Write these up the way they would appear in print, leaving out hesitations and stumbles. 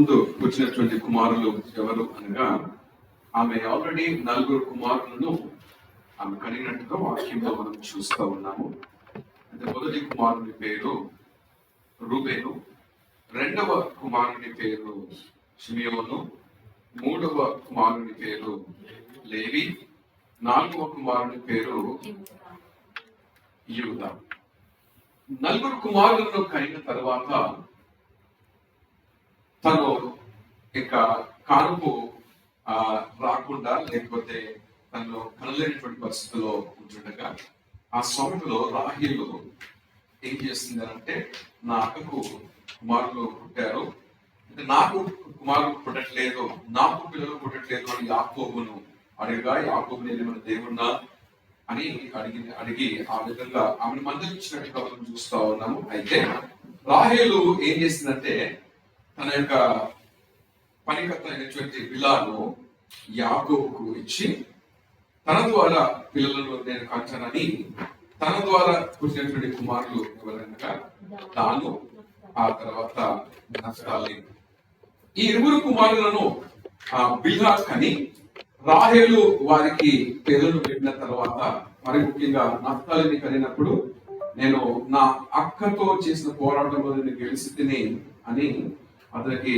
ముందు వచ్చినటువంటి కుమారులు ఎవరు అనగా, ఆమె ఆల్రెడీ 4 కుమారులను ఆమె కలిగినట్టుగా వాక్యంలో మనం చూస్తూ ఉన్నాము. అంటే మొదటి కుమారుని పేరు రూబేను, రెండవ కుమారుని పేరు షిమియోను, మూడవ కుమారుని పేరు లేవి, నాలుగవ కుమారుని పేరు యూదా. 4 కుమారులను కలిగిన తర్వాత తను ఇక కానుపు రాకుండా, లేకపోతే తను కనలేనటువంటి పరిస్థితిలో ఉంటుండగా ఆ సమయంలో రాహేలు ఏం చేస్తుంది అంటే, నా అక్కకు కుమారులు పుట్టారు, నాకు కుమారులు పుట్టట్లేదు, నాకు పిల్లలు పుట్టట్లేదు అని యాకోబును అడిగా, యాకోబు నేను మన దేవున్నా అని అడిగి ఆ విధంగా ఆమెను మందలించినట్టుగా మనం చూస్తా ఉన్నాము. అయితే రాహేలు ఏం చేసిందంటే, తన యొక్క పనికర్త అయినటువంటి బిలాను యాకోబుకు ఇచ్చి, తన ద్వారా పిల్లలను నేను కంటానని, తన ద్వారా పుట్టినటువంటి కుమారులు ఎవరనగా తాను, ఆ తర్వాత నఫ్తాలి. ఈ 2 కుమారులను బిల్హా కని రాహేలు వారికి పేర్లను పెట్టిన తర్వాత, మరి ముఖ్యంగా నఫ్తాలిని కనినప్పుడు, నేను నా అక్కతో చేసిన పోరాటంలో నేను గెలిచి తిని అని అతనికి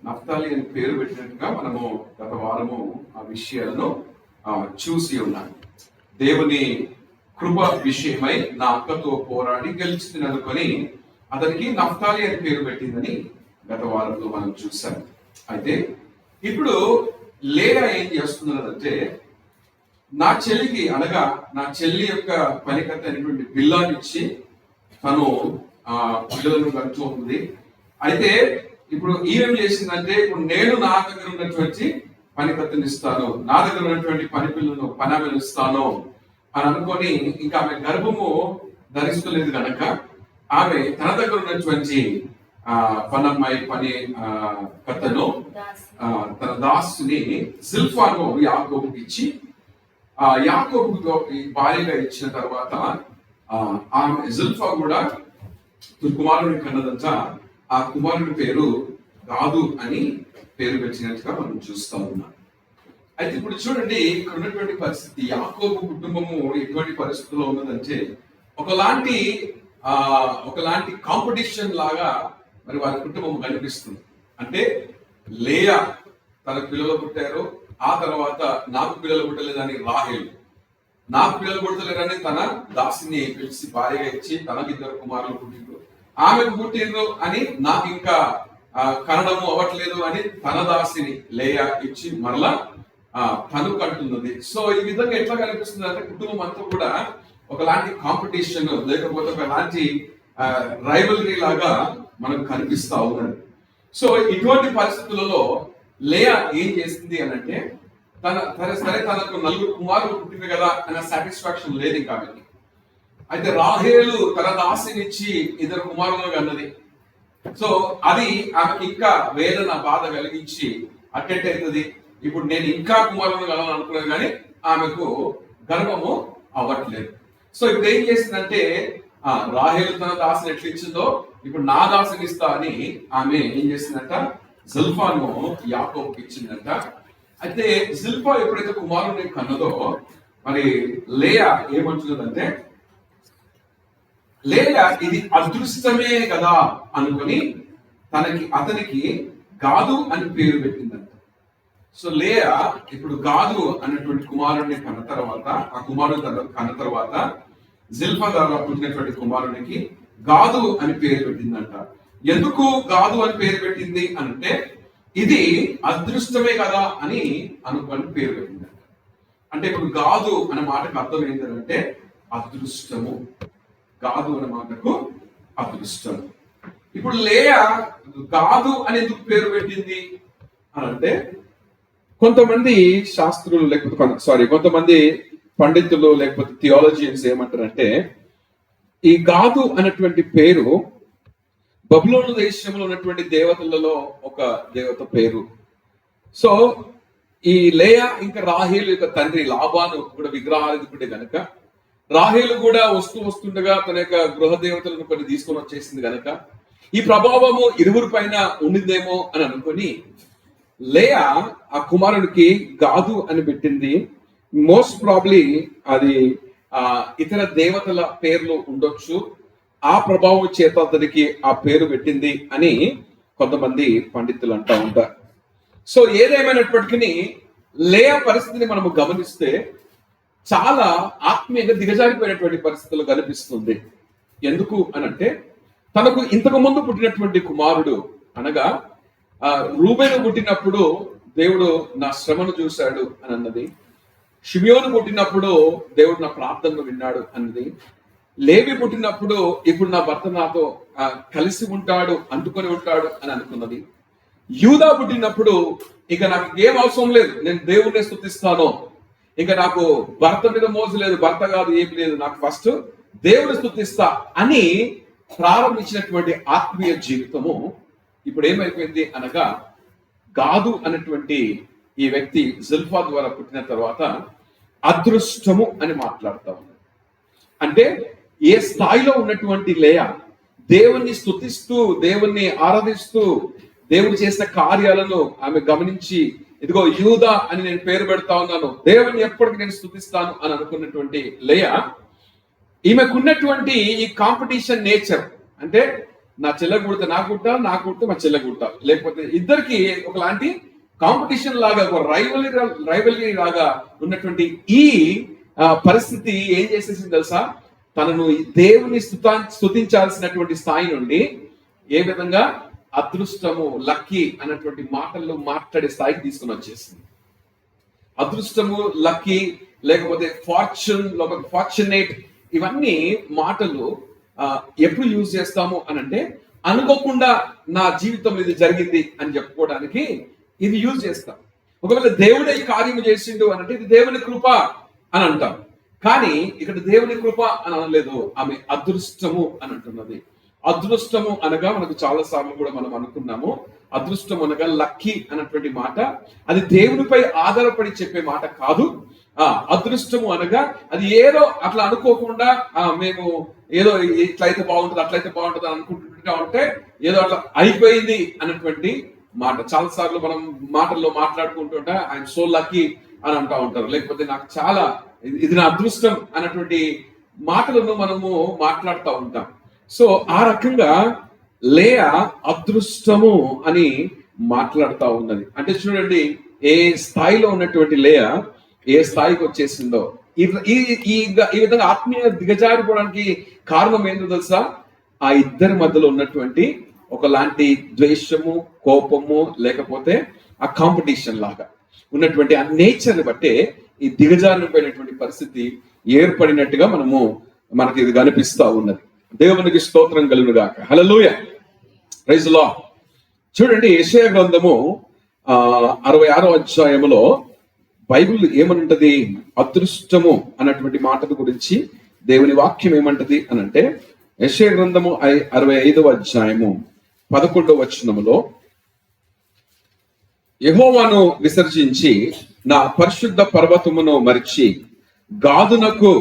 నఫ్తాలి అని పేరు పెట్టినట్టుగా మనము గత వారము ఆ విషయాలను చూసి ఉన్నాం. దేవుని కృప విషయమై నా అక్కతో పోరాడి గెలిచి తిననుకొని అతనికి నఫ్తాలి అని పేరు పెట్టిందని గత వారంలో మనం చూసాం. అయితే ఇప్పుడు లేయా ఏం చేస్తున్నదంటే, నా చెల్లికి అనగా నా చెల్లి యొక్క పనికర్త అయినటువంటి బిల్లానిచ్చి తను పిల్లలను కంటూ ఉంది. అయితే ఇప్పుడు ఈమెం చేసిందంటే, ఇప్పుడు నేను నా దగ్గర ఉన్నటువంటి పనికర్తను ఇస్తాను, నా దగ్గర ఉన్నటువంటి పని పిల్లలను పనమలు ఇస్తాను అని అనుకొని, ఇంకా ఆమె గర్భము ధరిస్తలేదు కనుక ఆమె తన దగ్గర ఉన్నటువంటి పనమ్మాయి పని కర్తను, తన దాసుని సిల్ఫాను యాకోబుకి ఇచ్చి, యాకోబుకు భార్యగా ఇచ్చిన తర్వాత ఆమె జిల్ఫా కూడా కుమారుని కన్నదంతా, ఆ కుమారుని పేరు గాదు అని పేరు పెట్టినట్టుగా మనం చూస్తా ఉన్నాం. అయితే ఇప్పుడు చూడండి, ఇక్కడ ఉన్నటువంటి పరిస్థితి, యాకోబు కుటుంబము ఎటువంటి పరిస్థితుల్లో ఉన్నదంటే, ఒకలాంటి కాంపిటీషన్ లాగా మరి వారి కుటుంబం కనిపిస్తుంది. అంటే లేయా తన పిల్లలు పుట్టారు, ఆ తర్వాత నాకు పిల్లలు పుట్టలేదని రాహేలు, నాకు పిల్లలు పుట్టలేదని తన దాసిని పిలిచి భార్యగా ఇచ్చి తనకి 2 కుమారులు పుట్టిండ్రు, ఆమెకు పుట్టిండ్రు అని నాకు ఇంకా కనడము అవ్వట్లేదు అని తన దాసిని లేయా ఇచ్చి మరలా తను కంటున్నది. సో ఈ విధంగా ఎట్లా కనిపిస్తుంది అంటే, కుటుంబం అంతా కూడా ఒకలాంటి కాంపిటీషన్, లేకపోతే ఒకలాంటి రైవలరీ లాగా మనకు కనిపిస్తా ఉన్నది. సో ఇటువంటి పరిస్థితులలో లేయా ఏం చేసింది అని అంటే, సరే తనకు 4 కుమారులు పుట్టింది కదా అన్న సాటిస్ఫాక్షన్ లేదు ఇంకా ఆమెకి. అయితే రాహేలు తన దాసినిచ్చి 2 కుమారులను అన్నది. సో అది ఆమెకి ఇంకా వేదన బాధ కలిగించి అటెంట్ అవుతుంది. ఇప్పుడు నేను ఇంకా కుమారులను కలను అనుకున్నాను కానీ ఆమెకు గర్భము అవ్వట్లేదు. సో ఇప్పుడు ఏం చేసిందంటే, రాహేలు తన దాసిని ఎట్లా ఇచ్చిందో ఇప్పుడు నా దాసిని ఇస్తా అని ఆమె ఏం చేసిందంట, జిల్ఫాను యాకోబుకి ఇచ్చిందంట. అయితే జిల్ఫా ఎప్పుడైతే కుమారుని కన్నదో, మరి లేయా ఏమంటున్నదంటే, లేయా ఇది అదృష్టమే కదా అనుకుని అతనికి గాదు అని పేరు పెట్టిందంట. సో లేయా ఇప్పుడు గాదు అన్నటువంటి కుమారుడిని కన్న తర్వాత, ఆ కుమారుడు కన్న తర్వాత జిల్ఫా ద్వారా పుట్టినటువంటి కుమారునికి గాదు అని పేరు పెట్టిందంట. ఎందుకు గాదు అని పేరు పెట్టింది అంటే, ఇది అదృష్టమే కదా అని అనుకొని పేరు పెట్టిందంట. అంటే ఇప్పుడు గాదు అనే మాటకు అర్థం ఏంటంటే అదృష్టము. గాదు అనే మాటకు అదృష్టం. ఇప్పుడు లేయా గాదు అని ఎందుకు పేరు పెట్టింది అని అంటే, కొంతమంది శాస్త్రులు లేకపోతే కొంతమంది పండితులు లేకపోతే థియాలజియన్స్ ఏమంటారంటే, ఈ గాదు అనేటువంటి పేరు బబులోను దేశంలో ఉన్నటువంటి దేవతలలో ఒక దేవత పేరు. సో ఈ లేయా ఇంకా రాహేలు యొక్క తండ్రి లాబాను కూడా విగ్రహారాధికుడే కనుక, రాహేలు కూడా వస్తుండగా తన యొక్క గృహ దేవతలను కొన్ని తీసుకొని వచ్చేసింది కనుక, ఈ ప్రభావము ఇరువురి పైన ఉండిందేమో అని అనుకుని లేయా ఆ కుమారుడికి గాదు అని పెట్టింది. మోస్ట్ ప్రాబ్లీ అది ఇతర దేవతల పేర్లు ఉండొచ్చు, ఆ ప్రభావం చేత అతనికి ఆ పేరు పెట్టింది అని కొంతమంది పండితులు అంటూ ఉంటారు. సో ఏదేమైనప్పటికీ లేయా పరిస్థితిని మనము గమనిస్తే చాలా ఆత్మీయంగా దిగజారిపోయినటువంటి పరిస్థితులు కనిపిస్తుంది. ఎందుకు అనంటే తనకు ఇంతకు ముందు పుట్టినటువంటి కుమారుడు అనగా రూబేను పుట్టినప్పుడు దేవుడు నా శ్రమను చూశాడు అని అన్నది, షిమియోను పుట్టినప్పుడు దేవుడు నా ప్రార్థనను విన్నాడు అన్నది, లేవి పుట్టినప్పుడు ఇప్పుడు నా భర్త నాతో కలిసి ఉంటాడు, అంటుకొని ఉంటాడు అని అనుకున్నది, యూదా పుట్టినప్పుడు ఇక నాకు ఏం అవసరం లేదు, నేను దేవుడిని స్తుతిస్తాను, ఇక నాకు భర్త మీద మోజు లేదు, భర్త కాదు ఏమి లేదు, నాకు ఫస్ట్ దేవుడిని స్తుతిస్తా అని ప్రారంభించినటువంటి ఆత్మీయ జీవితము ఇప్పుడు ఏమైపోయింది అనగా గాదు అన్నటువంటి ఈ వ్యక్తి జుల్ఫా ద్వారా పుట్టిన తర్వాత అదృష్టము అని మాట్లాడుతా ఉన్నాడు. అంటే ఏ స్థాయిలో ఉన్నటువంటి లేయా దేవుణ్ణి స్తుతిస్తూ దేవుణ్ణి ఆరాధిస్తూ దేవుడు చేసిన కార్యాలను ఆమె గమనించి ఇదిగో యూదా అని నేను పేరు పెడతా ఉన్నాను, దేవుణ్ణి ఎప్పటికీ నేను స్తుతిస్తాను అని అనుకున్నటువంటి లేయా ఈమెకున్నటువంటి ఈ కాంపిటీషన్ నేచర్, అంటే నా చెల్లె గుడితే నా గుట్ట, నా గుడితే మా చెల్లె గుట్ట, లేకపోతే ఇద్దరికి ఒకలాంటి కాంపిటీషన్ లాగా ఒక రైవలరీ లాగా ఉన్నటువంటి ఈ పరిస్థితి ఏం చేసేసింది తెలుసా, తనను దేవుని స్తుతించాల్సినటువంటి స్థాయి నుండి ఏ విధంగా అదృష్టము లక్కీ అన్నటువంటి మాటల్లో మాట్లాడే స్థాయికి తీసుకుని వచ్చేసింది. అదృష్టము లక్కీ లేకపోతే ఫార్చునేట్ ఇవన్నీ మాటలు ఎప్పుడు యూజ్ చేస్తాము అని అంటే అనుకోకుండా నా జీవితంలో ఇది జరిగింది అని చెప్పుకోవడానికి ఇది యూజ్ చేస్తాం. ఒకవేళ దేవుడే ఈ కార్యము చేసిండు అని అంటే ఇది దేవుని కృప అని అంటాం, కానీ ఇక్కడ దేవుని కృప అని అనలేదు, ఆమె అదృష్టము అని అంటున్నది. అదృష్టము అనగా మనకు చాలా సార్లు కూడా మనం అనుకున్నాము, అదృష్టం అనగా లక్కీ అన్నటువంటి మాట అది దేవునిపై ఆధారపడి చెప్పే మాట కాదు. అదృష్టము అనగా అది ఏదో అట్లా అనుకోకుండా మేము ఏదో ఇట్లయితే బాగుంటుంది అట్లయితే బాగుంటుంది అనుకుంటుంటా ఉంటే ఏదో అట్లా అయిపోయింది అన్నటువంటి మాట. చాలా సార్లు మనం మాటల్లో మాట్లాడుకుంటుంటా ఐఎమ్ సో లక్కీ అని అంటా ఉంటారు, లేకపోతే నాకు చాలా ఇది నా అదృష్టం అన్నటువంటి మాటలను మనము మాట్లాడుతూ ఉంటాం. సో ఆ రకంగా లేయా అదృష్టము అని మాట్లాడుతూ ఉన్నది. అంటే చూడండి ఏ స్థాయిలో ఉన్నటువంటి లేయా ఏ స్థాయికి వచ్చేసిందో. ఈ విధంగా ఆత్మీయ దిగజారిపోవడానికి కారణం ఏంటో తెలుసా, ఆ ఇద్దరి మధ్యలో ఉన్నటువంటి ఒకలాంటి ద్వేషము, కోపము, లేకపోతే ఆ కాంపిటీషన్ లాగా ఉన్నటువంటి ఆ నేచర్ బట్టే ఈ దిగజారిపోయినటువంటి పరిస్థితి ఏర్పడినట్టుగా మనకి ఇది కనిపిస్తా ఉన్నది. దేవునికి స్తోత్రం కలుగును గాక. హల్లెలూయా, ప్రైజ్ ది లార్డ్. చూడండి యెషయా గ్రంథము 66వ అధ్యాయములో బైబిల్ ఏమనుంటది, అదృష్టము అన్నటువంటి మాటల గురించి దేవుని వాక్యం ఏమంటది అని అంటే యెషయా గ్రంథము 65వ అధ్యాయము 11వ వచనములో, యెహోవాను విసర్జించి నా పరిశుద్ధ పర్వతమును మరిచి గాదునకు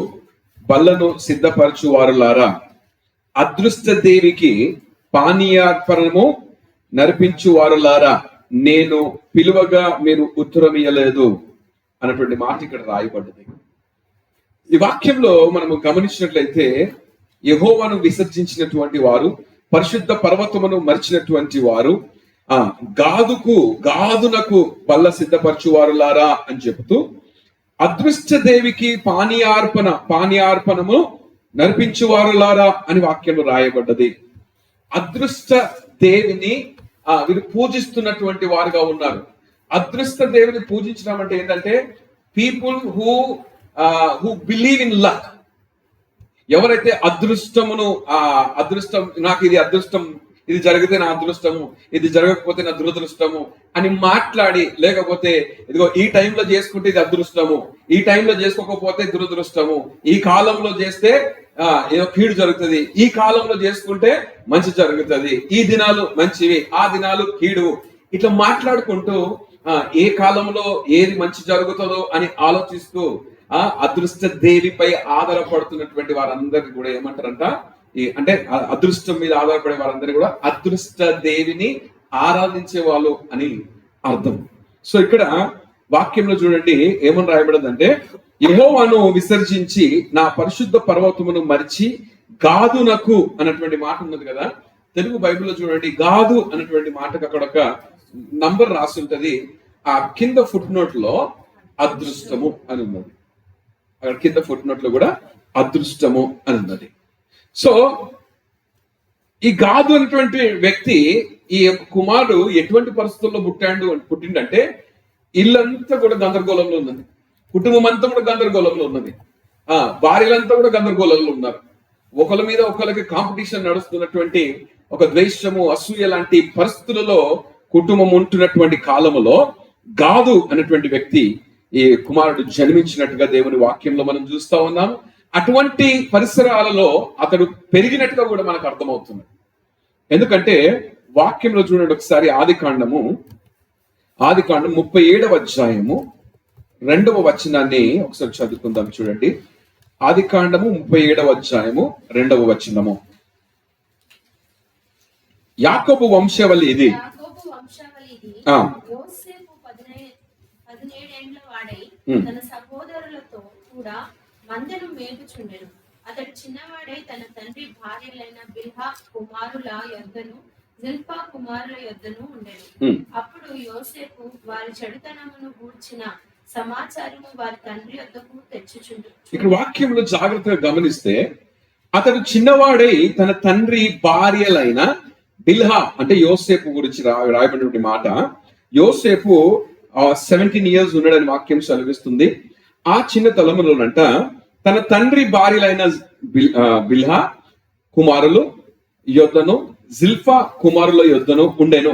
బల్లను సిద్ధపరచు వారులారా, అదృష్ట దేవికి పానీయార్పణము నర్పించు వారులారా, నేను పిలువగా మీరు ఉత్తరమియ్యలేదు అన్నటువంటి మాట ఇక్కడ రాయబడ్డది. ఈ వాక్యంలో మనము గమనించినట్లయితే యెహోవాను విసర్జించినటువంటి వారు, పరిశుద్ధ పర్వతమును మరిచినటువంటి వారు, గాదునకు బల్ల సిద్ధపరచువారులారా అని చెబుతూ అదృష్ట దేవికి పానీయార్పణము నర్పించువారులారా అని వాక్యంలో రాయబడ్డది. అదృష్ట దేవిని వీరు పూజిస్తున్నటువంటి వారుగా ఉన్నారు. అదృష్ట దేవిని పూజించడం అంటే ఏంటంటే people who believe in luck. ఎవరైతే అదృష్టమును అదృష్టం, నాకు ఇది అదృష్టం, ఇది జరిగితే నా అదృష్టము, ఇది జరగకపోతే నా దురదృష్టము అని మాట్లాడి, లేకపోతే ఇదిగో ఈ టైంలో చేసుకుంటే ఇది అదృష్టము, ఈ టైంలో చేసుకోకపోతే దురదృష్టము, ఈ కాలంలో చేస్తే ఏదో కీడు జరుగుతుంది, ఈ కాలంలో చేసుకుంటే మంచి జరుగుతుంది, ఈ దినాలు మంచివి, ఆ దినాలు కీడు, ఇట్లా మాట్లాడుకుంటూ ఏ కాలంలో ఏది మంచి జరుగుతుందో అని ఆలోచిస్తూ అదృష్ట దేవిపై ఆధారపడుతున్నటువంటి వారందరికీ కూడా ఏమంటారంట, అంటే అదృష్టం మీద ఆధారపడే వారందరూ కూడా అదృష్ట దేవిని ఆరాధించే వాళ్ళు అని అర్థం. సో ఇక్కడ వాక్యంలో చూడండి ఏమని రాయబడిందంటే, యెహోవాను విసర్జించి నా పరిశుద్ధ పర్వతమును మరిచి గాదునకు అన్నటువంటి మాట ఉన్నది కదా. తెలుగు బైబిల్లో చూడండి గాదు అన్నటువంటి మాటకు అక్కడ ఒక నంబర్ రాసి ఉంటది. ఆ కింద ఫుట్ నోట్ లో అదృష్టము అని ఉన్నది. అక్కడ కింద ఫుట్ నోట్ లో కూడా అదృష్టము అని ఉన్నది. సో ఈ గాదు అనేటువంటి వ్యక్తి, ఈ యొక్క కుమారుడు ఎటువంటి పరిస్థితుల్లో పుట్టిండంటే ఇల్లంతా కూడా గందరగోళంలో ఉన్నది, కుటుంబం అంతా కూడా గందరగోళంలో ఉన్నది, భార్యలంతా కూడా గందరగోళంలో ఉన్నారు, ఒకళ్ళ మీద ఒకళ్ళకి కాంపిటీషన్ నడుస్తున్నటువంటి ఒక ద్వేషము అసూయ లాంటి పరిస్థితులలో కుటుంబం ఉంటున్నటువంటి కాలములో గాదు అనేటువంటి వ్యక్తి ఈ కుమారుడు జన్మించినట్టుగా దేవుని వాక్యంలో మనం చూస్తా ఉన్నాం. అటువంటి పరిసరాలలో అతడు పెరిగినట్టుగా కూడా మనకు అర్థమవుతుంది. ఎందుకంటే వాక్యంలో చూడండి ఒకసారి ఆదికాండము 37వ అధ్యాయము 2వ వచనాన్ని ఒకసారి చదువుకుందాం. చూడండి ఆదికాండము 37వ అధ్యాయము 2వ వచనము. యాకోబు వంశావళి ఇది. యోసేపు 17 ఏండ్ల వాడై తన సహోదరులతో కూడా మందను మేపుచుండెను. అతడు చిన్నవాడై తన తండ్రి భార్యలైన బిల్హా కుమారుల యొద్దను జిల్పా కుమారుల యొద్దను ఉండెను. అప్పుడు యోసేపు వారి చెడుతనమును గూర్చిన సమాచారము వారి తండ్రి యొద్దకు తెచ్చుచుండు. ఇక్కడ వాక్యంలో జాగ్రత్తగా గమనిస్తే అతడు చిన్నవాడై తన తండ్రి భార్యలైన బిల్హా అంటే యోసేపు గురించి రాయబడినటువంటి మాట. యోసేపు 17 years ఉన్నాడని వాక్యం సెలవిస్తుంది. ఆ చిన్న తలములోనంట తన తండ్రి భార్యలైన బిల్హా కుమారులు యొద్దను జిల్ఫా కుమారుల యొద్దను ఉండెను.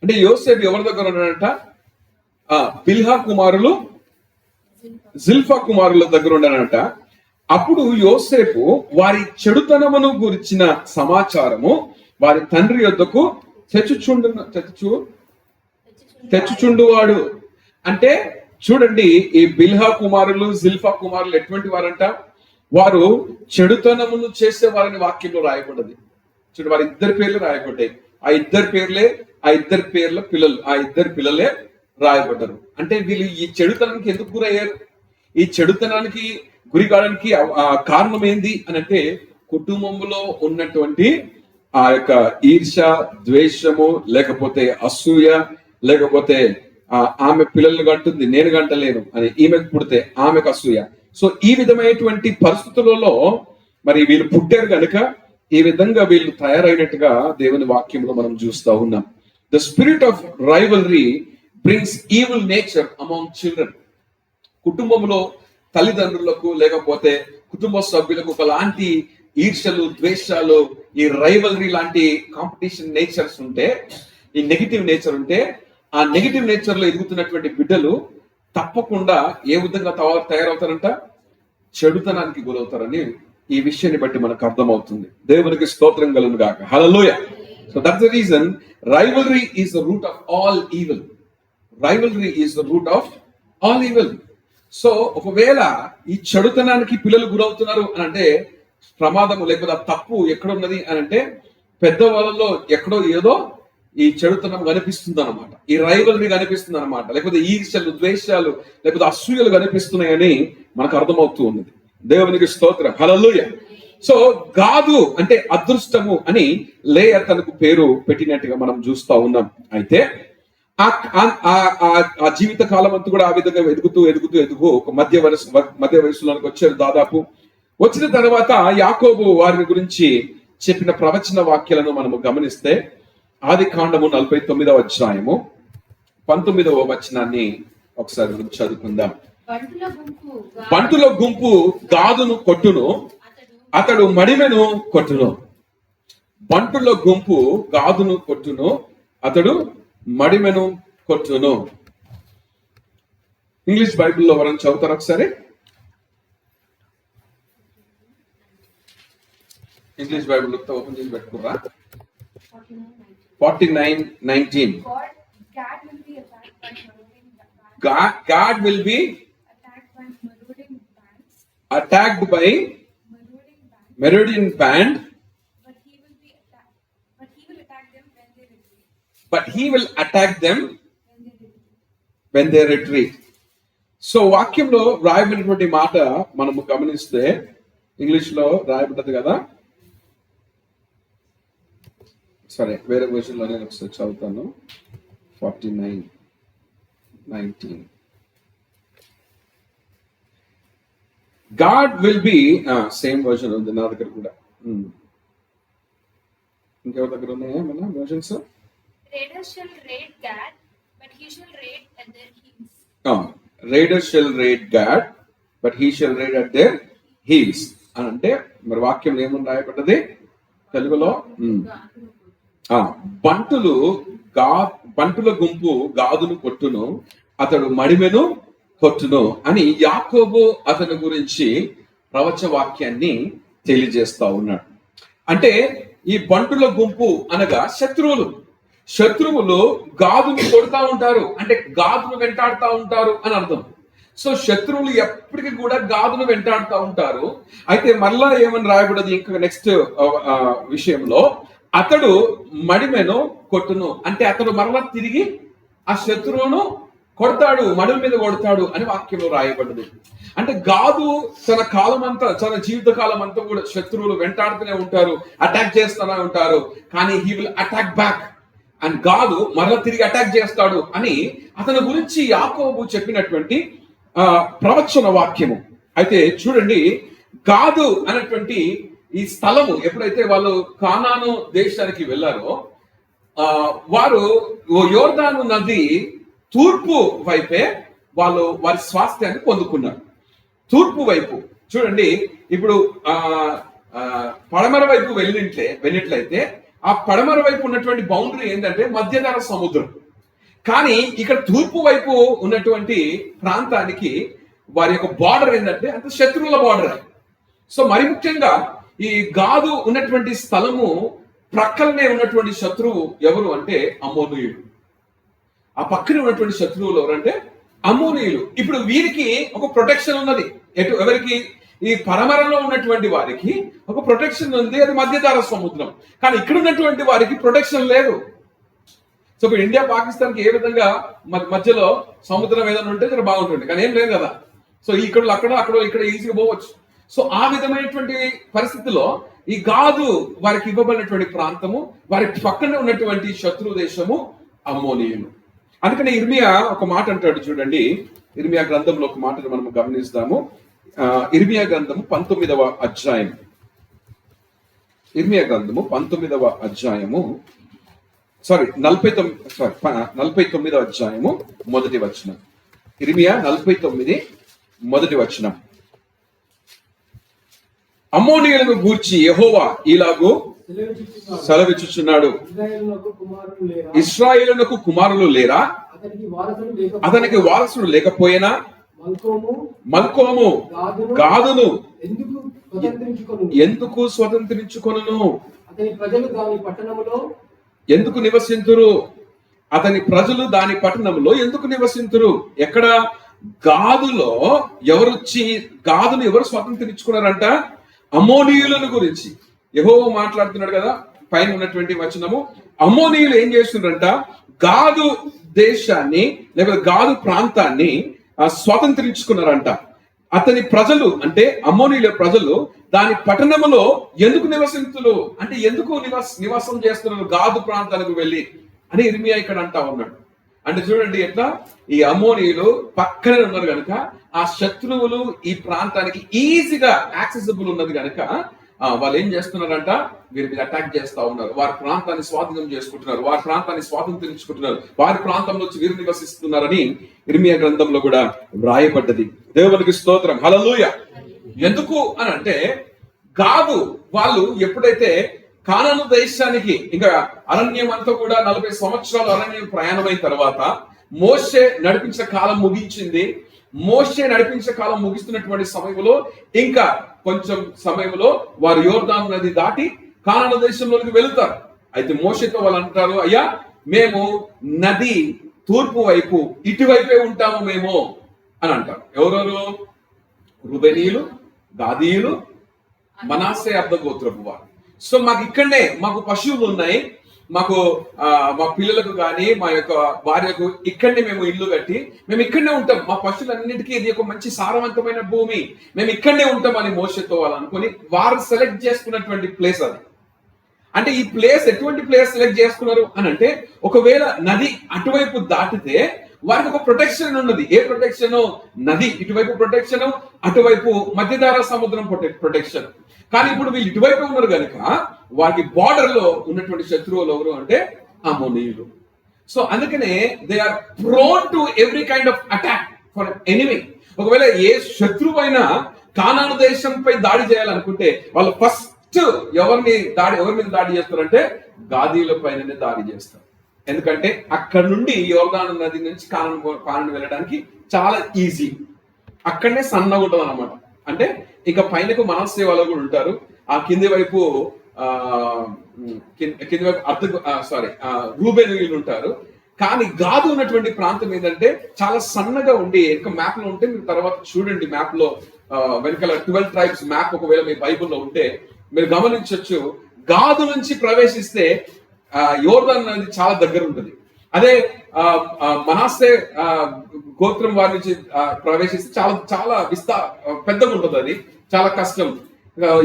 అంటే యోసేపు ఎవరి దగ్గర ఉన్నాడంట? బిల్హా కుమారులు జిల్ఫా కుమారుల దగ్గర ఉండనంట. అప్పుడు యోసేపు వారి చెడుతనమును గురించిన సమాచారము వారి తండ్రి యొద్దకు తెచ్చుచుండువాడు. అంటే చూడండి, ఈ బిల్హా కుమారులు జిల్ఫా కుమారులు ఎటువంటి వారంట? వారు చెడుతనమును చేసే వారిని వాక్యంలో రాయబడ్డది. చూడండి, వారి ఇద్దరు పేర్లు రాయబడ్డాయి. ఆ ఇద్దరు పేర్ల పిల్లలు, ఆ ఇద్దరు పిల్లలే రాయబడ్డారు. అంటే వీళ్ళు ఈ చెడుతనానికి ఎందుకు గురయ్యారు? ఈ చెడుతనానికి గురి కావడానికి కారణం ఏంది అని అంటే కుటుంబంలో ఉన్నటువంటి ఆ యొక్క ఈర్ష, ద్వేషము, లేకపోతే అసూయ, లేకపోతే ఆమె పిల్లల్ని కంటుంది నేను గంటలేను అని ఈమెకు పుడితే ఆమెకు అసూయ. సో ఈ విధమైనటువంటి పరిస్థితులలో మరి వీళ్ళు పుట్టారు కనుక ఈ విధంగా వీళ్ళు తయారైనట్టుగా దేవుని వాక్యంలో మనం చూస్తా ఉన్నాం. The spirit of rivalry brings evil nature among children. కుటుంబంలో తల్లిదండ్రులకు లేకపోతే కుటుంబ సభ్యులకు ఒకలాంటి ఈర్షలు, ద్వేషాలు, ఈ రైవల్రీ లాంటి కాంపిటీషన్ నేచర్స్ ఉంటే, ఈ నెగిటివ్ నేచర్ ఉంటే, ఆ నెగిటివ్ నేచర్ లో ఎదుగుతున్నటువంటి బిడ్డలు తప్పకుండా ఏ విధంగా తయారవుతారంట? చెడుతనానికి గురవుతారని ఈ విషయాన్ని బట్టి మనకు అర్థమవుతుంది. దేవునికి స్తోత్రం కలుగును గాక. Hallelujah. So that's the reason rivalry is the root of all evil. Rivalry is the root of all evil. So ఒకవేళ ఈ చెడుతనానికి పిల్లలు గురవుతున్నారు అని అంటే ప్రమాదము, లేకపోతే ఆ తప్పు ఎక్కడున్నది అని అంటే పెద్దవాళ్ళలో ఎక్కడో ఏదో ఈ చెడుతనం కనిపిస్తుంది అనమాట, ఈ రైవల్రీ కనిపిస్తుంది అనమాట, లేకపోతే ఈర్ష్యలు, ద్వేషాలు, లేకపోతే అసూయలు కనిపిస్తున్నాయని మనకు అర్థమవుతూ ఉన్నది. దేవునికి స్తోత్రం. హల్లెలూయా. సో గాదు అంటే అదృష్టము అని లేయా తనకు పేరు పెట్టినట్టుగా మనం చూస్తా ఉన్నాం. అయితే ఆ జీవిత కాలం అంతా కూడా ఆ విధంగా ఎదుగుతూ ఒక మధ్య వయసులోకి వచ్చారు. దాదాపు వచ్చిన తర్వాత యాకోబు వారి గురించి చెప్పిన ప్రవచన వాక్యాలను మనము గమనిస్తే ఆదికాండము 49వ అధ్యాయము 19వ వచనాన్ని ఒకసారి చదువుకుందాం. బంటుల గుంపు గాదును కొట్టును, అతడు మడిమెను కొట్టును. బంటుల గుంపు గాదును కొట్టును, అతడు మడిమెను కొట్టును. ఇంగ్లీష్ బైబిల్లో ఎవరైనా చదువుతారు ఒకసారి? ఇంగ్లీష్ బైబిల్ ఓపెన్ చేసి పెట్టుకురా. 49:19. God will be attacked by marauding band but he will attack them when they retreat. So వాక్యంలో రాయబడినటువంటి మాట మనము గమనిస్తే ఇంగ్లీష్ లో రాయబడ్డది కదా, సరే వేరే వర్షన్ లో నేను ఒకసారి చదువుతాను. 49:19 God will be same version ఉంది నా దగ్గర కూడా. ఇంకెవరి దగ్గర ఉన్నాయా మన versions? Raiders shall raid Gad, but he shall raid at their heels. Raiders shall raid Gad, but he shall raid at their heels. అంటే మరి వాక్యం ఏమని రాయబడ్డది తెలుగులో? బంటుల గుంపు గాదును కొట్టును, అతడు మడిమెను కొట్టును అని యాకోబు అతని గురించి ప్రవచ వాక్యాన్ని తెలియజేస్తా ఉన్నాడు. అంటే ఈ బంటుల గుంపు అనగా శత్రువులు గాదును కొడుతూ ఉంటారు, అంటే గాదును వెంటాడుతూ ఉంటారు అని అర్థం. సో శత్రువులు ఎప్పటికీ కూడా గాదును వెంటాడుతూ ఉంటారు. అయితే మళ్ళా ఏమని రాయబడదు ఇంకా నెక్స్ట్ విషయంలో, అతడు మడిమెను కొట్టును, అంటే అతడు మరలా తిరిగి ఆ శత్రువును కొడతాడు, మడుల మీద కొడతాడు అని వాక్యంలో రాయబడ్డది. అంటే గాదు తన కాలం అంతా, తన జీవిత కాలం అంతా కూడా శత్రువులు వెంటాడుతూనే ఉంటారు, అటాక్ చేస్తూనే ఉంటారు, కానీ he will attack back and గాదు మరలా తిరిగి అటాక్ చేస్తాడు అని అతని గురించి యాకోబు చెప్పినటువంటి ప్రవచన వాక్యము. అయితే చూడండి, గాదు అనేటువంటి ఈ స్థలము ఎప్పుడైతే వాళ్ళు కానాను దేశానికి వెళ్ళారో, వారు యోర్దాను నది తూర్పు వైపే వాళ్ళు వారి స్వాస్థ్యాన్ని పొందుకున్నారు. తూర్పు వైపు చూడండి, ఇప్పుడు పడమర వైపు వెళ్ళినట్లయితే ఆ పడమర వైపు ఉన్నటువంటి బౌండరీ ఏంటంటే మధ్యధర సముద్రం. కానీ ఇక్కడ తూర్పు వైపు ఉన్నటువంటి ప్రాంతానికి వారి యొక్క బార్డర్ ఏంటంటే అంత శత్రువుల బార్డర్. సో మరి ముఖ్యంగా ఈ గాదు ఉన్నటువంటి స్థలము ప్రక్కలనే ఉన్నటువంటి శత్రువు ఎవరు అంటే అమ్మోనీయులు. ఆ పక్కన ఉన్నటువంటి శత్రువులు ఎవరంటే అమ్మోనీయులు. ఇప్పుడు వీరికి ఒక ప్రొటెక్షన్ ఉన్నది, ఎవరికి? ఈ పరమరలో ఉన్నటువంటి వారికి ఒక ప్రొటెక్షన్ ఉంది, అది మధ్యధరా సముద్రం. కానీ ఇక్కడ ఉన్నటువంటి వారికి ప్రొటెక్షన్ లేదు. సో ఇప్పుడు ఇండియా పాకిస్తాన్కి ఏ విధంగా మధ్యలో సముద్రం ఏదైనా ఉంటే జర బాగుంటుంది, కానీ ఏం లేదు కదా. సో ఇక్కడ అక్కడ ఇక్కడ ఈజీగా పోవచ్చు. సో ఆ విధమైనటువంటి పరిస్థితిలో ఈ గాదు వారికి ఇవ్వబడినటువంటి ప్రాంతము, వారి పక్కనే ఉన్నటువంటి శత్రు దేశము అమ్మోనీయులు. అందుకని ఇర్మియా ఒక మాట అంటాడు చూడండి, ఇర్మియా గ్రంథంలో ఒక మాటను మనం గమనిస్తాము. ఇర్మియా గ్రంథము 19వ అధ్యాయం, ఇర్మియా గ్రంథము 19వ అధ్యాయము 49వ అధ్యాయము మొదటి వచనం. ఇర్మియా 49 మొదటి వచనం. అమ్మోనీయులను గూర్చి యెహోవా ఇలాగూ సెలవిచ్చుచున్నాడు, ఇశ్రాయేలునకు కుమారులు లేరా? అతనికి వారసుడు లేకపోయినా మల్కోము గాదును ఎందుకు స్వతంత్రించుకొనును? ఎందుకు నివసింతురు? అతని ప్రజలు దాని పట్టణంలో ఎందుకు నివసింతురు? ఎక్కడ? గాదులో గాదును ఎవరు స్వతంత్రించుకున్నారంట? అమ్మోనీయులను గురించి యెహోవా మాట్లాడుతున్నాడు కదా పైన ఉన్నటువంటి వచనము. అమ్మోనీయులు ఏం చేస్తున్నారంట? గాదు దేశాన్ని లేకపోతే గాదు ప్రాంతాన్ని స్వతంత్రించుకున్నారంట. అతని ప్రజలు అంటే అమ్మోనీయుల ప్రజలు దాని పట్టణములో ఎందుకు నివసింతులు అంటే ఎందుకు నివాసం చేస్తున్నారు గాదు ప్రాంతాలకు వెళ్ళి అని ఇర్మియా ఇక్కడ అంటా ఉన్నాడు. అంటే చూడండి ఎట్లా ఈ అమ్మోనీయులు పక్కనే ఉన్నారు కనుక ఆ శత్రువులు ఈ ప్రాంతానికి ఈజీగా యాక్సెసిబుల్ ఉన్నది కనుక వాళ్ళు ఏం చేస్తున్నారంట? వీరి మీద అటాక్ చేస్తా ఉన్నారు, వారి ప్రాంతాన్ని స్వాధీనం చేసుకుంటున్నారు, వారి ప్రాంతాన్ని స్వాతంత్రించుకుంటున్నారు, వారి ప్రాంతంలో వచ్చి వీరు నివసిస్తున్నారని ఇర్మియా గ్రంథంలో కూడా వ్రాయబడ్డది. దేవునికి స్తోత్రం, హల్లెలూయా. ఎందుకు అని అంటే గాదు వాళ్ళు ఎప్పుడైతే కానాను దేశానికి ఇంకా అరణ్యం అంతా కూడా 40 సంవత్సరాలు అరణ్యం ప్రయాణమైన తర్వాత మోషే నడిపించిన కాలం ముగించింది. మోషే నడిపించే కాలం ముగిస్తున్నటువంటి సమయంలో ఇంకా కొంచెం సమయంలో వారు యోర్దాను నది దాటి కానాను దేశంలోకి వెళుతారు. అయితే మోషేతో వాళ్ళు అంటారు, అయ్యా మేము నది తూర్పు వైపు ఇటువైపే ఉంటాము మేము అని అంటారు. ఎవరెవరు? రూబెనీయులు, గాదీయులు, మనస్సే అర్థగోత్రపు వారు. సో మాకు ఇక్కడనే మాకు పశువులు ఉన్నాయి, మాకు మా పిల్లలకు కానీ మా యొక్క భార్యకు ఇక్కడనే మేము ఇల్లు కట్టి మేము ఇక్కడనే ఉంటాం, మా పశువులన్నిటికీ ఇది ఒక మంచి సారవంతమైన భూమి, మేము ఇక్కడనే ఉంటాం అని మోషేతో వాళ్ళు అనుకుని వారు సెలెక్ట్ చేసుకున్నటువంటి ప్లేస్ అది. అంటే ఈ ప్లేస్ ఎటువంటి ప్లేస్ సెలెక్ట్ చేసుకున్నారు అని అంటే, ఒకవేళ నది అటువైపు దాటితే వారికి ఒక ప్రొటెక్షన్ ఉన్నది. ఏ ప్రొటెక్షన్? నది ఇటువైపు ప్రొటెక్షన్, అటువైపు మధ్యధార సముద్రం ప్రొటెక్షన్. కానీ ఇప్పుడు వీళ్ళు ఇటువైపు ఉన్నారు కనుక వారికి బార్డర్ లో ఉన్నటువంటి శత్రువులు ఎవరు అంటే అమ్మోనీయులు. సో అందుకనే they are prone to every kind of attack for enemy. ఒకవేళ ఏ శత్రువు అయినా కానాను దేశంపై దాడి చేయాలనుకుంటే వాళ్ళు ఫస్ట్ ఎవరి మీద దాడి చేస్తారంటే గాదీల పైననే దాడి చేస్తారు. ఎందుకంటే అక్కడ నుండి యోర్దాను నది నుంచి కానాను వెళ్ళడానికి చాలా ఈజీ, అక్కడనే సన్నగా ఉంటుంది అనమాట. అంటే ఇక పైనకు మనస్సే వాళ్ళు కూడా ఉంటారు, ఆ కింది వైపు రూబేనీయులు ఉంటారు. కానీ గాదు ఉన్నటువంటి ప్రాంతం ఏంటంటే చాలా సన్నగా ఉండి, ఇంకా మ్యాప్ లో ఉంటే మీరు తర్వాత చూడండి, మ్యాప్ లో వెనకాల 12 ట్రైబ్స్ మ్యాప్ ఒకవేళ మీ బైబుల్లో ఉంటే మీరు గమనించవచ్చు. గాదు నుంచి ప్రవేశిస్తే యోర్దాను నది చాలా దగ్గర ఉంటుంది. అదే మనస్సే గోత్రం వారి నుంచి ప్రవేశిస్తే చాలా చాలా పెద్దగా ఉంటుంది, అది చాలా కష్టం.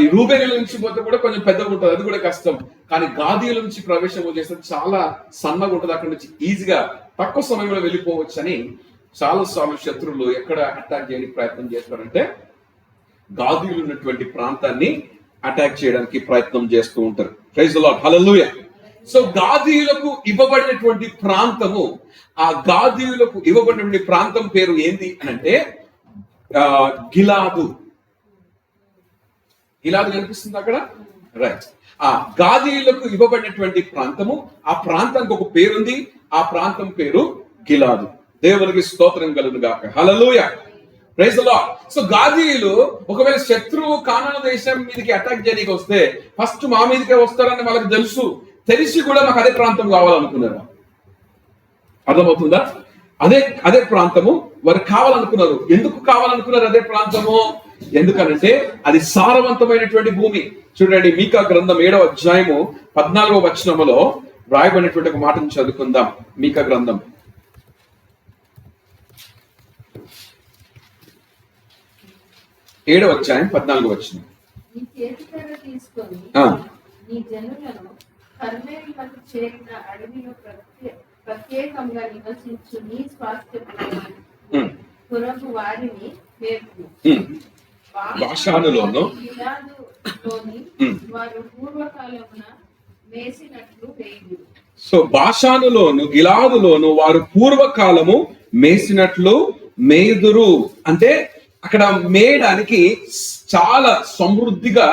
ఈ రూబేనీయుల నుంచి పోతే కూడా కొంచెం పెద్దగా ఉంటుంది, అది కూడా కష్టం. కానీ గాదీయుల నుంచి ప్రవేశం చేస్తే చాలా సన్నగా ఉంటుంది, అక్కడ నుంచి ఈజీగా తక్కువ సమయంలో వెళ్ళిపోవచ్చు అని చాలా సార్లు శత్రువులు ఎక్కడ అటాక్ చేయడానికి ప్రయత్నం చేస్తారంటే గాదీయులు ఉన్నటువంటి ప్రాంతాన్ని అటాక్ చేయడానికి ప్రయత్నం చేస్తూ ఉంటారు. Praise the lord, hallelujah. So గాదీయులకు ఇవ్వబడినటువంటి ప్రాంతము, ఆ గాదీయులకు ఇవ్వబడినటువంటి ప్రాంతం పేరు ఏంది అని అంటే గిలాదు. గిలాదు కనిపిస్తుంది అక్కడ, రైట్. ఆ గాదీయులకు ఇవ్వబడినటువంటి ప్రాంతము, ఆ ప్రాంతానికి ఒక పేరుంది, ఆ ప్రాంతం పేరు గిలాదు. దేవునికి స్తోత్రం కలుగును గాక, హల్లెలూయా, ప్రైజ్ ది లార్డ్. సో గాదీయులు ఒకవేళ శత్రువు కానాను దేశం మీదకి అటాక్ చేయడానికి వస్తే ఫస్ట్ మా మీదకే వస్తారని వాళ్ళకి తెలిసి కూడా మాకు అదే ప్రాంతం కావాలనుకున్నారు. అర్థమవుతుందా? అదే ప్రాంతము వారు కావాలనుకున్నారు. ఎందుకు కావాలనుకున్నారు అదే ప్రాంతము? ఎందుకనంటే అది సారవంతమైనటువంటి భూమి. చూడండి, మీకా గ్రంథం 7వ అధ్యాయము 14వ వచనములో రాయబడినటువంటి ఒక మాటను చదువుకుందాం. మీకా గ్రంథం 7వ అధ్యాయం 14వ వచనం. నీ చేతికర్ర తీసుకొని నీ జనులను కర్మేలు వరకు చేరిన అడవిలో ప్రత్యేకంగా నివసించు నీ స్వాస్థ్య పురపు వారిని బాషానులోను వారు పూర్వకాలమున మేసినట్లు వేయుదురు. సో బాషానులోను గిలాదులోను వారు పూర్వకాలము మేసినట్లు మేయుదురు. అంటే అక్కడ మేయడానికి చాలా సమృద్ధిగా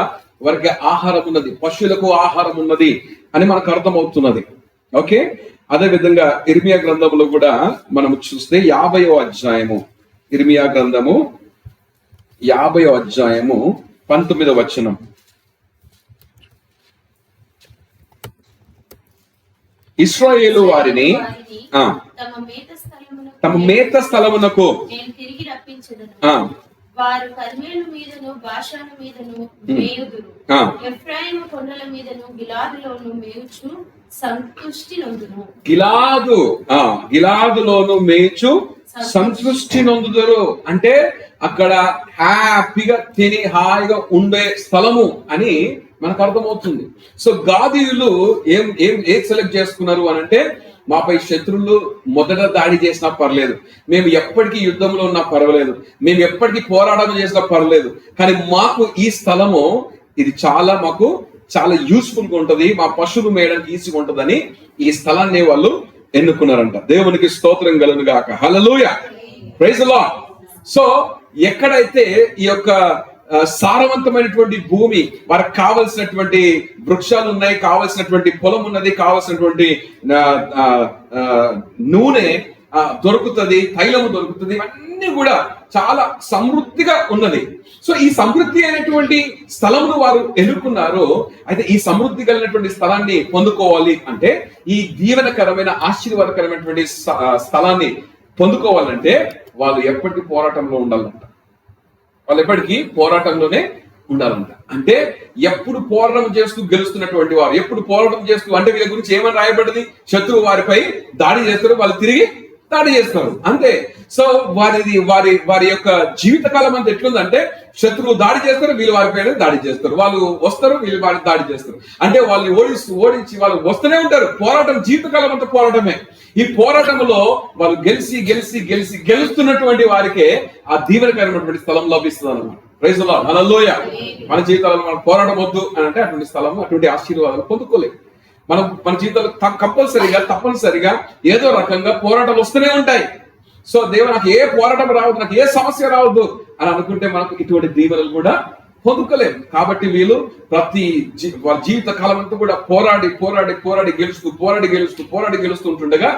వారికి ఆహారం ఉన్నది, పశువులకు ఆహారం ఉన్నది అని మనకు అర్థమవుతున్నది. ఓకే, అదే విధంగా ఇర్మియా గ్రంథంలో కూడా మనము చూస్తే 50వ అధ్యాయము, ఇర్మియా గ్రంథము 50వ అధ్యాయము 19వ వచనం. ఇశ్రాయేలు వారిని తమ మేత స్థలమునకు తిరిగి రప్పించదను. వారు కర్మేలు మీదను బాషాను మీదను మేయుదురు. ఎఫ్రాయిము కొండల మీదను గిలాదులోను మేయుచు సంతృష్టి నొందును. గిలాదులోను మేయుచు సంతృష్టి నొందుదురు. అంటే అక్కడ హ్యాపీగా తిని హాయిగా ఉండే స్థలము అని మనకు అర్థమవుతుంది. సో గాదీయులు ఏం సెలెక్ట్ చేసుకున్నారు అని అంటే, మాపై శత్రువులు మొదట దాడి చేసినా పర్లేదు, మేము ఎప్పటికీ యుద్ధంలో ఉన్నా పర్వాలేదు, మేము ఎప్పటికీ పోరాటం చేసినా పర్లేదు, కానీ మాకు ఈ స్థలము ఇది మాకు చాలా యూస్ఫుల్ గా ఉంటది, మా పశువులు మేయడానికి ఈజీగా ఉంటదని ఈ స్థలాన్ని వాళ్ళు ఎన్నుకున్నారంట. దేవునికి స్తోత్రం కలుగును గాక, హల్లెలూయా, ప్రైజ్ ది లార్డ్. సో ఎక్కడైతే ఈ యొక్క సారవంతమైనటువంటి భూమి, వారికి కావలసినటువంటి వృక్షాలు ఉన్నాయి, కావలసినటువంటి పొలం ఉన్నది, కావలసినటువంటి నూనె దొరుకుతుంది, తైలము దొరుకుతుంది, ఇవన్నీ కూడా చాలా సమృద్ధిగా ఉన్నది. సో ఈ సమృద్ధి అయినటువంటి స్థలమును వారు ఎన్నుకున్నారు. అయితే ఈ సమృద్ధి కలిగినటువంటి స్థలాన్ని పొందుకోవాలి అంటే, ఈ దీవెనకరమైన ఆశీర్వాదకరమైనటువంటి స్థలాన్ని పొందుకోవాలంటే వాళ్ళు ఎప్పటికీ పోరాటంలో ఉండాలంట. వాళ్ళు ఎప్పటికీ పోరాటంలోనే ఉండాలంట. అంటే ఎప్పుడు పోరాటం చేస్తూ గెలుస్తున్నటువంటి వారు, ఎప్పుడు పోరాటం చేస్తూ, అంటే వీళ్ళ గురించి ఏమని రాయబడ్డది? శత్రువు వారిపై దాడి చేస్తారు, వాళ్ళు తిరిగి దాడి చేస్తారు, అంతే. సో వారి యొక్క జీవితకాలం అంతా ఎట్లుందంటే, శత్రువు దాడి చేస్తారు, వీళ్ళు వారిపైన దాడి చేస్తారు, వాళ్ళు వస్తారు, వీళ్ళు వారికి దాడి చేస్తారు. అంటే వాళ్ళని ఓడించి వాళ్ళు వస్తూనే ఉంటారు. పోరాటం జీవితకాలం అంతా పోరాటమే. ఈ పోరాటంలో వాళ్ళు గెలుస్తున్నటువంటి వారికే ఆ దీవెనకరమైనటువంటి స్థలం లభిస్తుంది అన్నమాట. ప్రైజ్ ది లార్డ్, హల్లెలూయా. మన జీవితాల్లో మనం పోరాటం వద్దు అని అంటే అటువంటి స్థలం, అటువంటి ఆశీర్వాదాలు పొందుకోలేము. మన జీవితాలు తప్పనిసరిగా ఏదో రకంగా పోరాటాలు వస్తూనే ఉంటాయి. సో దేవుడు, నాకు ఏ పోరాటం రావద్దు, నాకు ఏ సమస్య రావద్దు అని అనుకుంటే మనకు ఇటువంటి దీవెనలు కూడా పొందుకోలేము. కాబట్టి వీళ్ళు వాళ్ళ జీవిత కాలం అంతా కూడా పోరాడి గెలుస్తూ ఉంటుండగా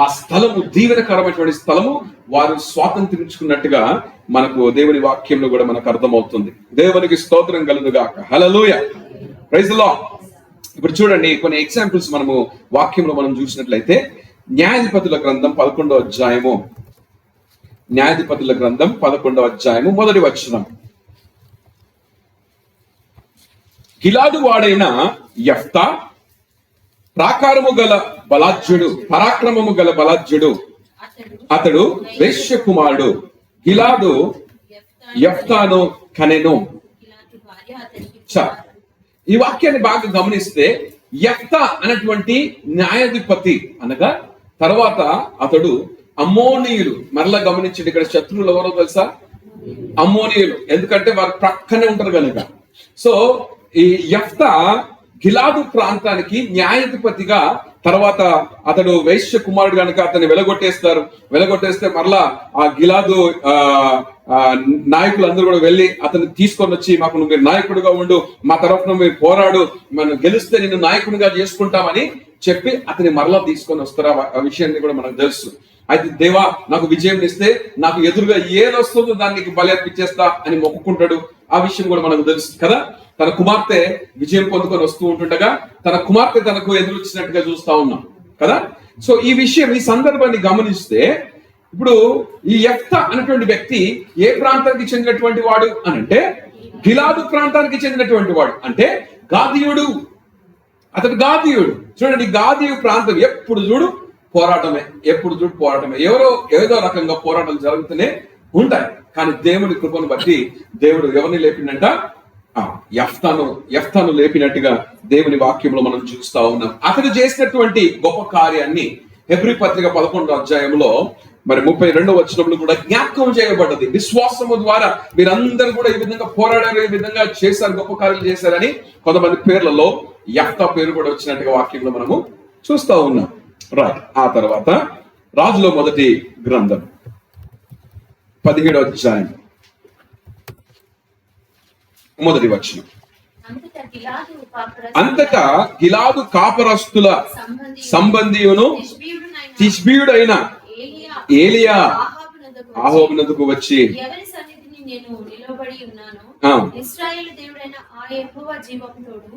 ఆ స్థలము దీవెనకరమైనటువంటి స్థలము వారు స్వాతంత్రించుకున్నట్టుగా మనకు దేవుని వాక్యంలో కూడా మనకు అర్థమవుతుంది. దేవునికి స్తోత్రం కలుగుగాక, హల్లెలూయా, ప్రైజ్ ది లార్డ్. ఇప్పుడు చూడండి, కొన్ని ఎగ్జాంపుల్స్ మనము వాక్యంలో మనం చూసినట్లయితే, న్యాయాధిపతుల గ్రంథం 11వ అధ్యాయము, న్యాయాధిపతుల గ్రంథం 11వ అధ్యాయము 1వ వచనం. గిలాదు వాడైన యెఫ్తా పరాక్రమము గల బలాఢ్యుడు, అతడు వేశ్య కుమారుడు. గిలాదు యెఫ్తాను కనెను. ఈ వాక్యాన్ని బాగా గమనిస్తే, యెఫ్తా అనేటువంటి న్యాయాధిపతి అనగా తర్వాత అతడు అమ్మోనీయులు, మరలా గమనించండి, ఇక్కడ శత్రువులు ఎవరో తెలుసా? అమ్మోనీయులు. ఎందుకంటే వారు ప్రక్కనే ఉంటారు కనుక. సో ఈ యెఫ్తా గిలాదు ప్రాంతానికి న్యాయాధిపతిగా, తర్వాత అతడు వైశ్య కుమారుడు కనుక అతన్ని వెలగొట్టేస్తే మరలా ఆ గిలాదు నాయకులందరూ కూడా వెళ్ళి అతన్ని తీసుకొని వచ్చి, మాకు నువ్వు మీరు నాయకుడిగా ఉండు, మా తరఫున మీరు పోరాడు, మనం గెలిస్తే నిన్ను నాయకుడిగా చేసుకుంటామని చెప్పి అతని మరలా తీసుకొని వస్తారు. ఆ విషయాన్ని కూడా మనకు తెలుసు. అయితే దేవా, నాకు విజయం ఇస్తే నాకు ఎదురుగా ఏదొస్తుందో దానికి బలి అర్పించేస్తా అని మొక్కుకుంటాడు. ఆ విషయం కూడా మనకు తెలుసు కదా. తన కుమార్తె విజయం పొందుకొని వస్తూ ఉంటుండగా తన కుమార్తె తనకు ఎదురొచ్చినట్టుగా చూస్తా ఉన్నాం కదా. సో ఈ సందర్భాన్ని గమనిస్తే, ఇప్పుడు ఈ యెఫ్తా అనేటువంటి వ్యక్తి ఏ ప్రాంతానికి చెందినటువంటి వాడు అని అంటే, గిలాదు ప్రాంతానికి చెందినటువంటి వాడు. అంటే గాదీయుడు, అతడు గాదీయుడు. చూడండి, గాదీయు ప్రాంతం ఎప్పుడు చూడు పోరాటమే. ఏదో రకంగా పోరాటాలు జరుగుతూనే ఉంటాయి. కానీ దేవుడి కృపను బట్టి దేవుడు ఎవరిని లేపిండంట? యెఫ్తాను లేపినట్టుగా దేవుని వాక్యంలో మనం చూస్తా ఉన్నాం. అతడు చేసినటువంటి గొప్ప కార్యాన్ని హెబ్రీ పత్రిక 11వ అధ్యాయంలో మరి 32వ వచనంలో కూడా జ్ఞాపకం చేయబడ్డది. విశ్వాసము ద్వారా మీరందరూ కూడా ఈ విధంగా పోరాడారు, ఈ విధంగా చేశారు, గొప్ప కార్యాలు చేశారని కొంతమంది పేర్లలో యెఫ్తా పేరు కూడా వచ్చినట్టుగా వాక్యంలో మనము చూస్తా ఉన్నాం. రైట్. ఆ తర్వాత రాజుల మొదటి గ్రంథం 17వ అధ్యాయం 1వ వచనం. అంతటా గిలాదు కాపరస్తుల సంబంధియును తిష్బీయుడైన ఏలియా ఆహాబునకు వచ్చి, ఇశ్రాయేలు దేవుడైన ఆ యెహోవా జీవముతోడు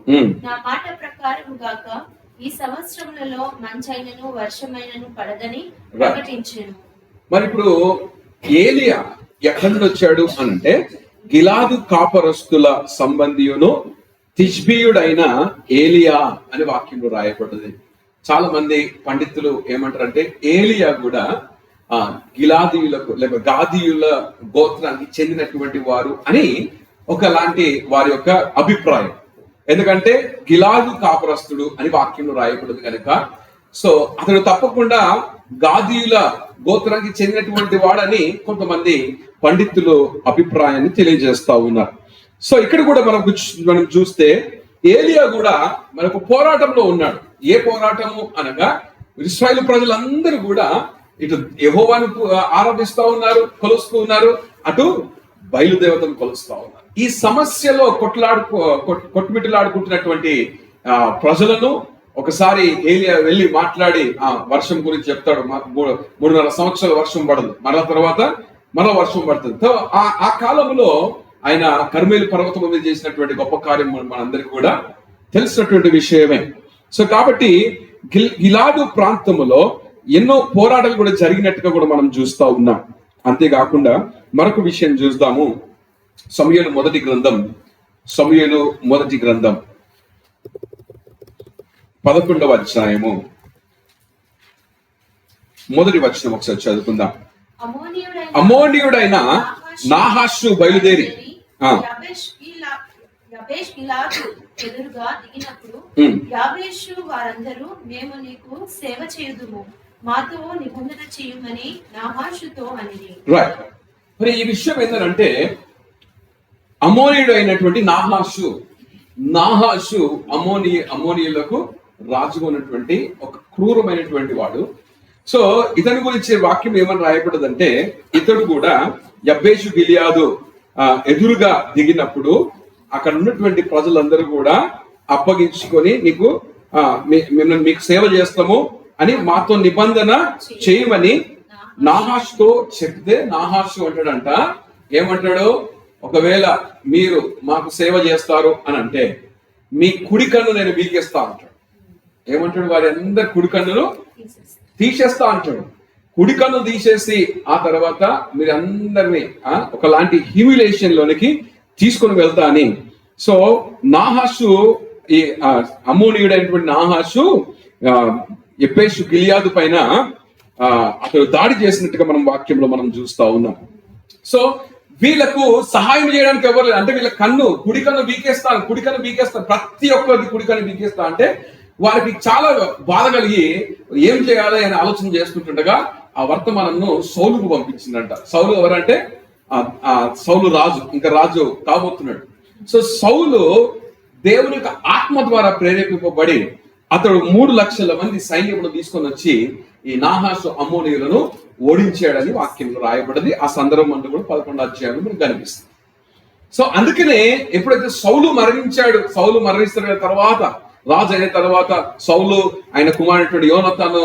నా మాట ప్రకారము గాక ఈ సంవత్సరములలో మంచైనను వర్షమైనను పడదని ప్రకటించాను. మరి ఇప్పుడు ఏలియా ఎక్కడి నుండి వచ్చాడు అనంటే, గిలాదు కాపరస్తుల సంబంధియును తిష్బీయుడైన ఏలియా అని వాక్యంలో రాయబడ్డది. చాలా మంది పండితులు ఏమంటారంటే, ఏలియా కూడా గిలాదీయులకు లేక గాదీయుల గోత్రానికి చెందినటువంటి వారు అని ఒకలాంటి వారి యొక్క అభిప్రాయం. ఎందుకంటే గిలాదు కాపరస్తుడు అని వాక్యంలో రాయబడింది కనుక, సో అతడు తప్పకుండా గాదీయుల గోత్రానికి చెందినటువంటి వాడని కొంతమంది పండితులు అభిప్రాయాన్ని తెలియజేస్తా ఉన్నారు. సో ఇక్కడ కూడా మనం చూస్తే ఏలియా కూడా మనకు పోరాటంలో ఉన్నాడు. ఏ పోరాటము అనగా, ఇశ్రాయేలు ప్రజలందరూ కూడా ఇటు యెహోవాను ఆరాధిస్తా ఉన్నారు, కొలుస్తూ ఉన్నారు, అటు బయలుదేవతను కొలుస్తా ఉన్నారు. ఈ సమస్యలో కొట్టుమిట్టలాడుకుంటున్నటువంటి ప్రజలను ఒకసారి ఏలియా వెళ్ళి మాట్లాడి ఆ వర్షం గురించి చెప్తాడు. 3.5 సంవత్సరాల వర్షం పడదు, మరో వర్షం పడుతుంది. ఆ కాలంలో ఆయన కర్మేలు పర్వతం మీద చేసినటువంటి గొప్ప కార్యం మనందరికీ కూడా తెలిసినటువంటి విషయమే. సో కాబట్టి గిలాదు ప్రాంతంలో ఎన్నో పోరాటాలు కూడా జరిగినట్టుగా కూడా మనం చూస్తా ఉన్నాం. అంతేకాకుండా మరొక విషయం చూద్దాము. సమూయేలు మొదటి గ్రంథం సమూయేలు మొదటి గ్రంథం 11వ అధ్యాయము మొదటి వచనం ఒకసారి చదువుకుందాం. అమ్మోనీయుడైన నాహాషు బయలుదేరి యాబేష్ గిలాదు ఎదురుగా దిగినప్పుడు యాబేషు వారందరూ మేము నీకు సేవ చేయుదుము, మాతో నిబంధన చేయమని నాహాషుతో అనిరి. రైట్. మరి ఈ విషయం ఏంటంటే అమ్మోనీయుడు అయినటువంటి నాహాషు అమ్మోనీయులకు రాజుగా ఉన్నటువంటి ఒక క్రూరమైనటువంటి వాడు. సో ఇతని గురించి వాక్యం ఏమని రాయబడదంటే, ఇతడు కూడా యబ్బేషు గిలియాదు ఎదురుగా దిగినప్పుడు అక్కడ ఉన్నటువంటి ప్రజలందరూ కూడా అప్పగించుకొని మీకు సేవ చేస్తాము అని మాతో నిబంధన చేయమని నాహాషుతో చెప్తే, నాహాషు అంటాడంట, ఏమంటాడు, ఒకవేళ మీరు మాకు సేవ చేస్తారు అని అంటే మీ కుడి కన్ను నేను బీకేస్తా అంటాడు. ఏమంటాడు, వారి అందరి కుడి కన్నును తీసేస్తా అంటాడు. కుడి కన్ను తీసేసి ఆ తర్వాత మీరందరినీ ఒకలాంటి హ్యూమిలేషన్ లోనికి తీసుకొని వెళ్తా అని. సో నాహాషు, ఈ అమ్మోనీయుడైనటువంటి నాహాషు యబ్బేషు గిలియాదు పైన అతడు దాడి చేసినట్టుగా మనం వాక్యంలో మనం చూస్తా ఉన్నాం. సో వీళ్ళకు సహాయం చేయడానికి ఎవరు లేదు. అంటే వీళ్ళ కుడి కన్ను బీకేస్తాను, ప్రతి ఒక్కరికి కుడి కన్ను బీకేస్తా అంటే వారికి చాలా బాధ కలిగి ఏం చేయాలి అని ఆలోచన చేసుకుంటుండగా ఆ వర్తమానంను సౌలుకు పంపించిందంట. సౌలు ఎవరంటే సౌలు రాజు, ఇంకా రాజు కాబోతున్నాడు. సో సౌలు దేవుని యొక్క ఆత్మ ద్వారా ప్రేరేపింపబడి అతడు 3 లక్షల మంది సైన్యమును తీసుకొని వచ్చి ఈ నాహాషు అమ్మోనీయులను ఓడించాడని వాక్యంలో రాయబడింది. ఆ సందర్భం అంటూ కూడా 11వ అధ్యాయంలో మనకు కనిపిస్తుంది. సో అందుకనే ఎప్పుడైతే సౌలు మరణిస్తున్న తర్వాత, రాజు అయిన తర్వాత సౌలు ఆయన కుమారుడు యోనతాను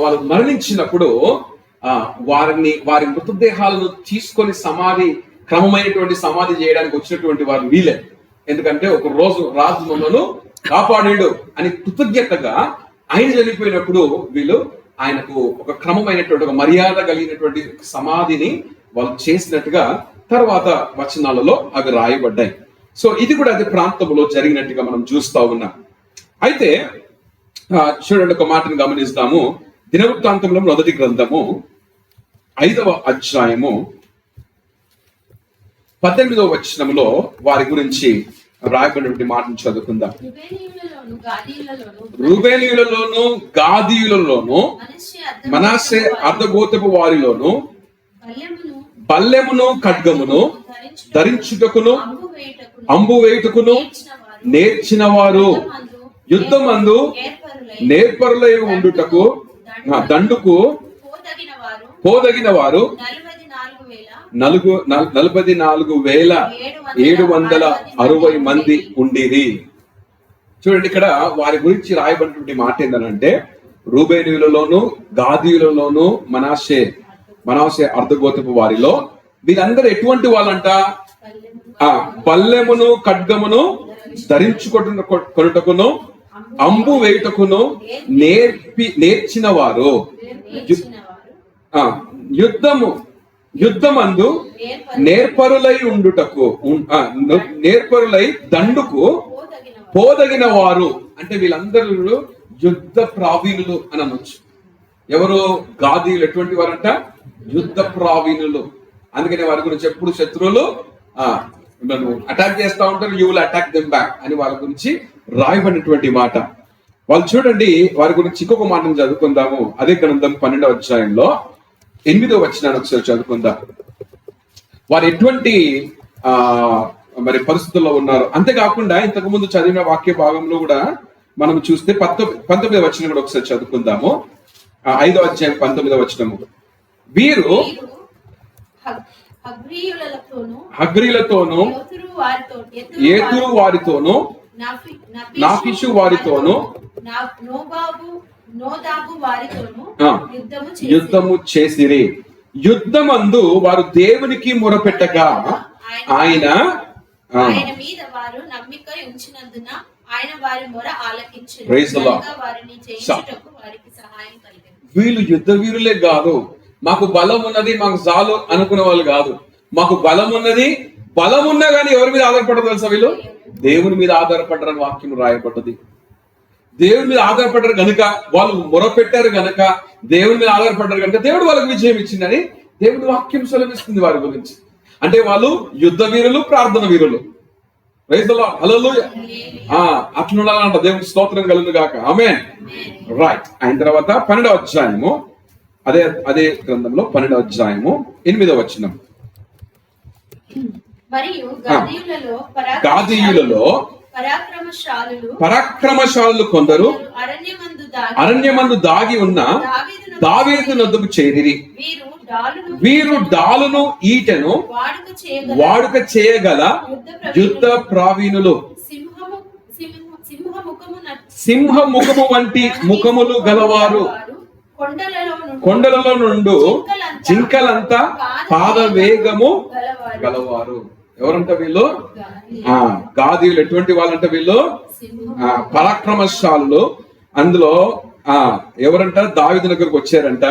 వాళ్ళు మరణించినప్పుడు వారి మృతదేహాలను తీసుకొని క్రమమైనటువంటి సమాధి చేయడానికి వచ్చినటువంటి వారు వీలే. ఎందుకంటే ఒక రోజు రాజు మమ్మల్ని కాపాడాడు అని కృతజ్ఞతగా ఆయన చనిపోయినప్పుడు వీళ్ళు ఆయనకు ఒక క్రమమైనటువంటి, ఒక మర్యాద కలిగినటువంటి సమాధిని వాళ్ళు చేసినట్టుగా తర్వాత వచనాలలో అవి రాయబడ్డాయి. సో ఇది కూడా అది ప్రాంతంలో జరిగినట్టుగా మనం చూస్తా ఉన్నాం. అయితే చూడండి, ఒక మాటను గమనిస్తాము. దినవృత్తాంతంలో మొదటి గ్రంథము 5వ అధ్యాయము 18వ వచనంలో వారి గురించి రాయబడినటువంటి మాటను చదువుకుందాం. రూబేనీయులలోను గాదీయులలోను మనష్షే అర్ధగోత్రపు వారిలోను బల్లెమును ఖడ్గమును ధరించుటకును అంబు వేయుటకును నేర్చిన వారు, యుద్ధమందు నేర్పరులై ఉండుటకు దండుకు పోదగిన వారు 44,760 మంది ఉండిరి. చూడండి, ఇక్కడ వారి గురించి రాయబడినటువంటి మాట ఏంటంటే, రూబేనీయులలోను గాదీయులలోను మనష్షే అర్ధగోత్రపు వారిలో వీరందరూ ఎటువంటి వాళ్ళంట, పల్లెమును ఖడ్గమును ధరించుకొనుటకును అంబు వేయుటకును నేర్చిన వారు, యుద్ధమందు నేర్పరులై ఉండుటకు నేర్పరులై దండుకు పోదగిన వారు. అంటే వీళ్ళందరూ యుద్ధ ప్రావీణులు అని అనొచ్చు. ఎవరు? గాదీయులు ఎటువంటి వారంట? యుద్ధ ప్రావీణులు. అందుకనే వారి గురించి ఎప్పుడు శత్రువులు అటాక్ చేస్తా ఉంటారు, you will attack them back అని వాళ్ళ గురించి రాయబడినటువంటి మాట. వాళ్ళు చూడండి, వారి గురించి ఇంకొక మాటను చదువుకుందాము. అదే గ్రంథం 12వ అధ్యాయంలో 8వ వచనాన్ని ఒకసారి చదువుకుందాం. వారు ఎటువంటి మరి పరిస్థితుల్లో ఉన్నారు. అంతేకాకుండా ఇంతకు ముందు చదివిన వాక్య భాగంలో కూడా మనం చూస్తే 19వ వచనం కూడా ఒకసారి చదువుకుందాము. 5వ అధ్యాయం 19వ వచనము. వీరు హగ్రీలతోను ఏతురు వారితోను నాఫిషు వారితోను యుద్ధము చేసిరి. యుద్ధమందు వారు దేవునికి మొరపెట్టగా ఆయన మీద వారు నమ్మిక ఉంచినందున ఆయన వారి మొర ఆలకించెను. వారిని జయించుటకు వారికి సహాయం కలిగెను. వీళ్ళు యుద్ధ వీరులే కాదు, మాకు బలం ఉన్నది, మాకు చాలు అనుకునే వాళ్ళు కాదు. మాకు బలం ఉన్నది, బలం ఉన్నా కానీ ఎవరి మీద ఆధారపడరు తెలుసా వీళ్ళు? దేవుని మీద ఆధారపడ్డారని వాక్యం రాయబడ్డది. దేవుని మీద ఆధారపడ్డారు గనుక, వాళ్ళు మొరపెట్టారు గనుక, దేవుని మీద ఆధారపడ్డారు కనుక దేవుడు వాళ్ళకి విజయం ఇచ్చిందని దేవుడి వాక్యం సెలవిస్తుంది వారి గురించి. అంటే వాళ్ళు యుద్ధ వీరులు, ప్రార్థన వీరులు. ప్రైజ్ ది లార్డ్, హల్లెలూయా. అట్లా ఉండాలంట. దేవునికి స్తోత్రం కలుగును గాక. ఆమేన్. రైట్. అయిన తర్వాత 12వ అధ్యాయము, అదే గ్రంథంలో 12వ అధ్యాయము 8వ వచనం. మరియు గాదీయులలో పరాక్రమశాలులు కొందరు అరణ్యమందు దాగి ఉన్న దావీదు నొద్దకు చేరిరి. వీరు డాలును ఈటెను వాడుక చేయగల యుద్ధ ప్రావీణులు, సింహ ముఖము వంటి ముఖములు గలవారు, కొండలలో నుండు జింకలంతా పాద వేగము గలవారు. ఎవరంట వీళ్ళు? గాదీయులు. ఎటువంటి వాళ్ళంట వీళ్ళు? పరాక్రమశాలులు. అందులో ఎవరంట? దావీదు దగ్గరకు వచ్చారంట.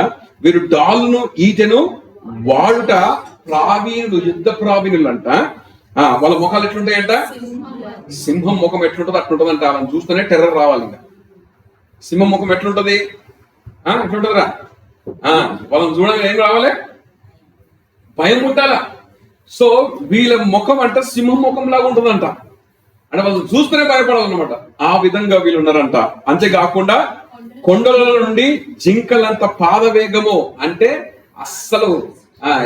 వీరు డాలును ఈటెను వాడుట ప్రావీణులు, యుద్ధ ప్రావీణులు అంట. వాళ్ళ ముఖాలు ఎట్లుంటాయంట? సింహం ముఖం ఎట్లుంటది అట్లుంటదంట. వాళ్ళని చూస్తేనే టెర్రర్ రావాలి. ఇంకా సింహం ముఖం ఎట్లుంటది? ఎట్లుంటదిరా? వాళ్ళని చూడగా ఏం రావాలి? భయం ఉండాలా. సో వీళ్ళ ముఖం అంట సింహం ముఖం లాగా ఉంటుందంట. అంటే వాళ్ళు చూస్తేనే భయపడాలన్నమాట. ఆ విధంగా వీళ్ళు ఉన్నారంట. అంతేకాకుండా కొండల నుండి జింకలంత పాదవేగము, అంటే అస్సలు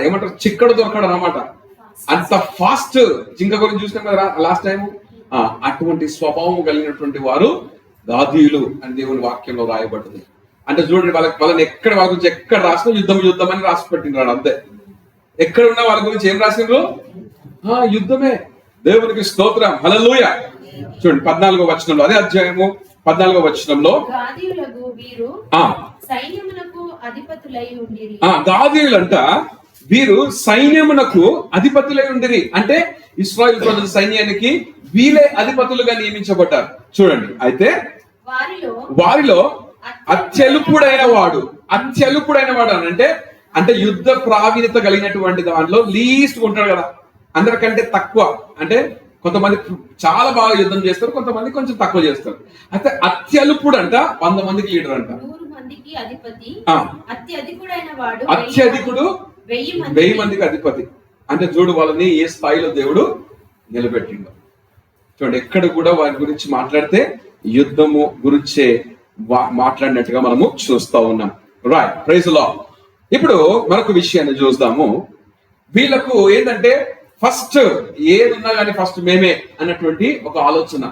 ఏమంటారు, చిక్కడు దొరకడం అన్నమాట. అంత ఫాస్ట్. జింక గురించి చూసినాం కదా లాస్ట్ టైం. అటువంటి స్వభావం కలిగినటువంటి వారు గాదీయులు అని దేవుని వాక్యంలో రాయబడ్డది. అంటే చూడండి, వాళ్ళని వాళ్ళ గురించి ఎక్కడ రాసినా యుద్ధం అని రాసి పెట్టినాడు. అంతే. ఎక్కడ ఉన్నా వాళ్ళ గురించి ఏం రాసిండ్రు? యుద్ధమే. దేవునికి స్తోత్రం, హల్లెలూయా. చూడండి 14వ వచనంలో, అదే అధ్యాయము 14వ వచనంలో, గాదీయులంట వీరు సైన్యమునకు అధిపతులై ఉండిరి. అంటే ఇశ్రాయేలు ప్రజల సైన్యానికి వీళ్ళే అధిపతులుగా నియమించబడ్డారు. చూడండి, అయితే వారిలో అత్యల్పుడైన వాడు అంటే యుద్ధ ప్రావీణ్యత కలిగినటువంటి దాంట్లో లీస్ట్ ఉంటాడు కదా, అందరికంటే తక్కువ. అంటే కొంతమంది చాలా బాగా యుద్ధం చేస్తారు, కొంతమంది కొంచెం తక్కువ చేస్తారు. అయితే అత్యల్పుడు అంట 100 మందికి లీడర్ అంట. అత్యధికుడు 1000 మందికి అధిపతి. అంటే చూడు వాళ్ళని ఏ స్థాయిలో దేవుడు నిలబెట్టిండు. చూడండి, ఎక్కడ కూడా వారి గురించి మాట్లాడితే యుద్ధము గురించే మాట్లాడినట్టుగా మనము చూస్తా ఉన్నాం. Right, praise the lord. ఇప్పుడు మరొక విషయాన్ని చూద్దాము. వీళ్ళకు ఏంటంటే ఫస్ట్ ఏది ఉన్నా కానీ ఫస్ట్ మేమే అన్నటువంటి ఒక ఆలోచన.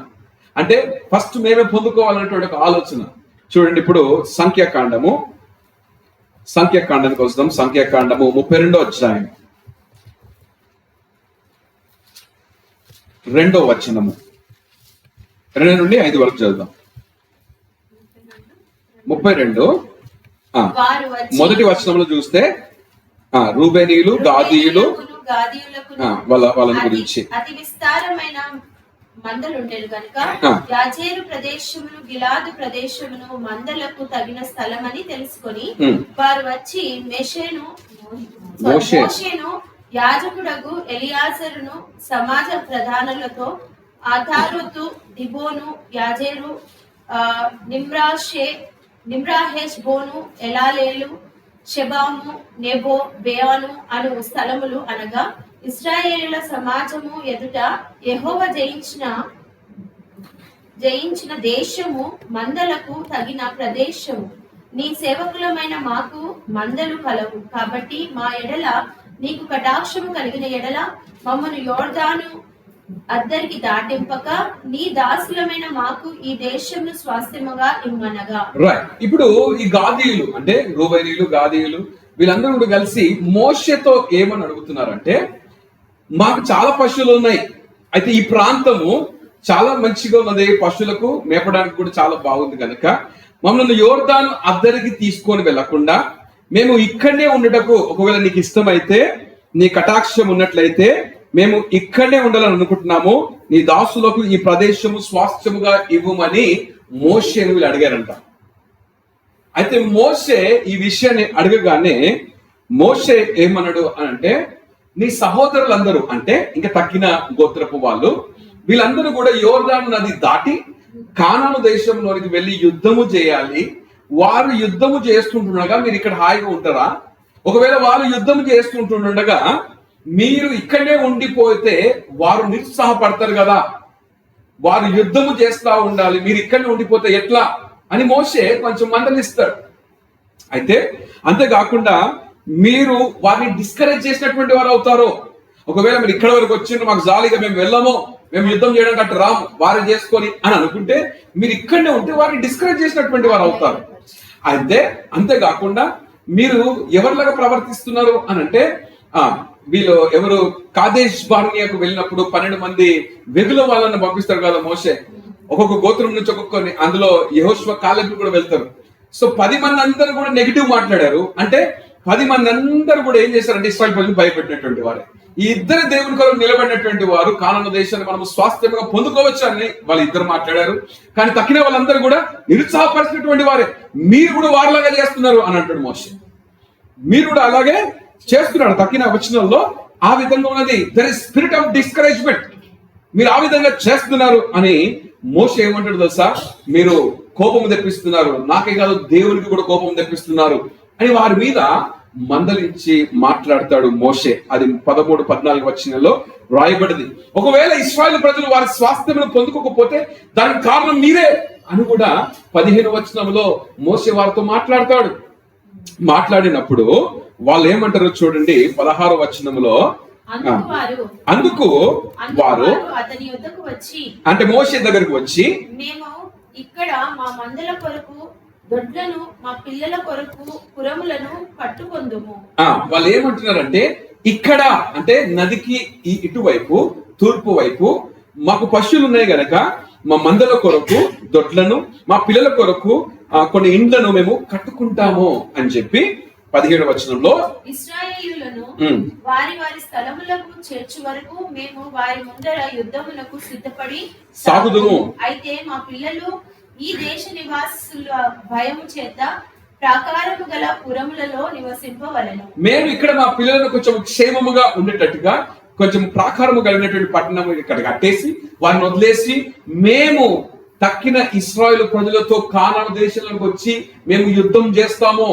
అంటే ఫస్ట్ మేమే పొందుకోవాలన్నటువంటి ఒక ఆలోచన. చూడండి, ఇప్పుడు సంఖ్యాకాండానికి వస్తాం. సంఖ్యాకాండము 32వ అధ్యాయం 2వ వచనము, 2 నుండి 5 వరకు చదువుదాం. 32 మొదటి వచనంలో చూస్తే రూబేనీయులు, గాదీయులు వాళ్ళని గురించి అతి విస్తారమైన మందలుండెను కనుక యాజేరు ప్రదేశమును గిలాదు ప్రదేశమును మందలకు తగిన స్థలమని తెలుసుకొని వారు వచ్చి మోషేను యాజకుడగు ఎలియాజరును సమాజ ప్రధానులతో ఆధారోతు, దిబోను, యాజేరు, నిమ్రాహేష్ బోను, ఎలాలేలు, షెబాము, నెబో, బేయాను అను స్థలములు అనగా ఇశ్రాయేలుల సమాజము ఎదుట యెహోవా జయించిన దేశము, మందలకు తగిన ప్రదేశము. నీ సేవకులమైన మాకు మందలు కలవు కాబట్టి మా ఎడల నీకు కటాక్షము కలిగిన ఎడల మమ్మను యోర్దాను అద్దరికి దాటింపక నీ దాసులమైన మాకు ఈ దేశంను స్వాస్థ్యముగా ఇమ్మనగా. రైట్. ఇప్పుడు ఈ గాదీయులు అంటే రూబేనీయులు, గాదీయులు వీళ్ళందరూ కూడా కలిసి మోషేతో ఏమని అడుగుతున్నారంటే, మాకు చాలా పశువులు ఉన్నాయి, అయితే ఈ ప్రాంతము చాలా మంచిగా ఉన్నది, పశువులకు మేపడానికి కూడా చాలా బాగుంది కనుక మమ్మల్ని యోర్దాను అద్దరికి తీసుకొని వెళ్లకుండా మేము ఇక్కడనే ఉండటకు ఒకవేళ నీకు ఇష్టమైతే, నీ కటాక్షం ఉన్నట్లయితే మేము ఇక్కడనే ఉండాలని అనుకుంటున్నాము, నీ దాసులకు ఈ ప్రదేశము స్వాస్థ్యముగా ఇవ్వమని మోషేను వీళ్ళు అడిగారంట. అయితే మోషే ఈ విషయాన్ని అడగగానే మోషే ఏమన్నాడు అంటే, నీ సహోదరులందరూ అంటే ఇంకా తక్కిన గోత్రపు వాళ్ళు వీళ్ళందరూ కూడా యోర్దాను నది దాటి కానాను దేశంలోనికి వెళ్ళి యుద్ధము చేయాలి. వారు యుద్ధము చేస్తుంటుండగా మీరు ఇక్కడ హాయిగా ఉంటారా? ఒకవేళ వాళ్ళు యుద్ధం చేస్తుంటుండగా మీరు ఇక్కడే ఉండిపోతే వారు నిరుత్సాహపడతారు కదా. వారు యుద్ధము చేస్తా ఉండాలి, మీరు ఇక్కడనే ఉండిపోతే ఎట్లా అని మోషే కొంచెం మందలిస్తాడు. అయితే అంతేకాకుండా మీరు వారిని డిస్కరేజ్ చేసినటువంటి వారు అవుతారు. ఒకవేళ మీరు ఇక్కడ వరకు వచ్చిండ్రు, మాకు జాలీగా మేము వెళ్ళము, మేము యుద్ధం చేయడానికి అట్టు రాము, వారు చేసుకొని అని అనుకుంటే మీరు ఇక్కడనే ఉంటే వారిని డిస్కరేజ్ చేసినటువంటి వారు అవుతారు. అయితే అంతేకాకుండా మీరు ఎవరిలాగా ప్రవర్తిస్తున్నారు అని అంటే వీళ్ళు ఎవరు కాదేశ్ బార్నియాకు వెళ్ళినప్పుడు 12 మంది వెగుల వాళ్ళని పంపిస్తారు కదా మోషే. ఒక్కొక్క గోత్రం నుంచి ఒక్కొక్కరిని, అందులో యెహోషువ కాలేబు కూడా వెళ్తారు. సో 10 మంది అందరూ కూడా నెగిటివ్ మాట్లాడారు. అంటే 10 మంది అందరూ కూడా ఏం చేశారంటే ఇశ్రాయేలు ప్రజలు భయపెట్టినటువంటి వారు. ఈ ఇద్దరు దేవుని కొరకు నిలబడినటువంటి వారు కానాను దేశాన్ని మనం స్వాస్థ్యంగా పొందుకోవచ్చు అని వాళ్ళు ఇద్దరు మాట్లాడారు. కానీ తక్కిన వాళ్ళందరూ కూడా నిరుత్సాహపరిచినటువంటి వారే. మీరు కూడా వారిలాగా చేస్తున్నారు అని అంటాడు మోషే. మీరు కూడా అలాగే చేస్తున్నాడు. తక్కిన వచనంలో ఆ విధంగా ఉన్నది. There is spirit of discouragement. మీరు ఆ విధంగా చేస్తున్నారు అని మోషే ఏమంటాడు తెలుసా? మీరు కోపం తెప్పిస్తున్నారు, నాకే కాదు దేవునికి కూడా కోపం తెప్పిస్తున్నారు అని వారి మీద మందలించి మాట్లాడతాడు మోషే. అది 13-14 వచనంలో రాయబడింది. ఒకవేళ ఇశ్రాయేలు ప్రజలు వారి స్వాస్థ్యమును పొందుకోకపోతే దానికి కారణం మీరే అని కూడా 15 వచనంలో మోషే వారితో మాట్లాడతాడు. మాట్లాడినప్పుడు వాళ్ళు ఏమంటారో చూడండి. 16 వచనంలో అందుకు వారు అతని యొద్దకు వచ్చి, అంటే మోషే దగ్గరకు వచ్చి, మేము ఇక్కడ మా మందల కొరకు దొడ్లను, మా పిల్లల కొరకు పురములను పట్టుకొందుము. వాళ్ళు ఏమంటున్నారంటే ఇక్కడ అంటే నదికి ఇటువైపు తూర్పు వైపు మాకు పశువులు ఉన్నాయి గనక మా మందల కొరకు దొడ్లను, మా పిల్లల కొరకు కొన్ని ఇండ్లను మేము కట్టుకుంటాము అని చెప్పి 17వ వచనంలో ఇశ్రాయేలులను వారి వారి స్థలములకు చేర్చు వరకు మేము వారి ముందర యుద్ధమునకు సిద్ధపడి సాగుదుము. అయితే మా పిల్లలు ఈ దేశ నివాసుల భయము చేత ప్రాకారము గల పురములలో నివసింపవలెను. మేము ఇక్కడ మా పిల్లలను కొంచెం క్షేమముగా ఉండేటట్టుగా కొంచెం ప్రాకారము కలిగినటువంటి పట్టణం ఇక్కడ కట్టేసి వారిని వదిలేసి మేము తక్కిన ఇశ్రాయేలు ప్రజలతో కానాను దేశంలోకి వచ్చి మేము యుద్ధం చేస్తాము,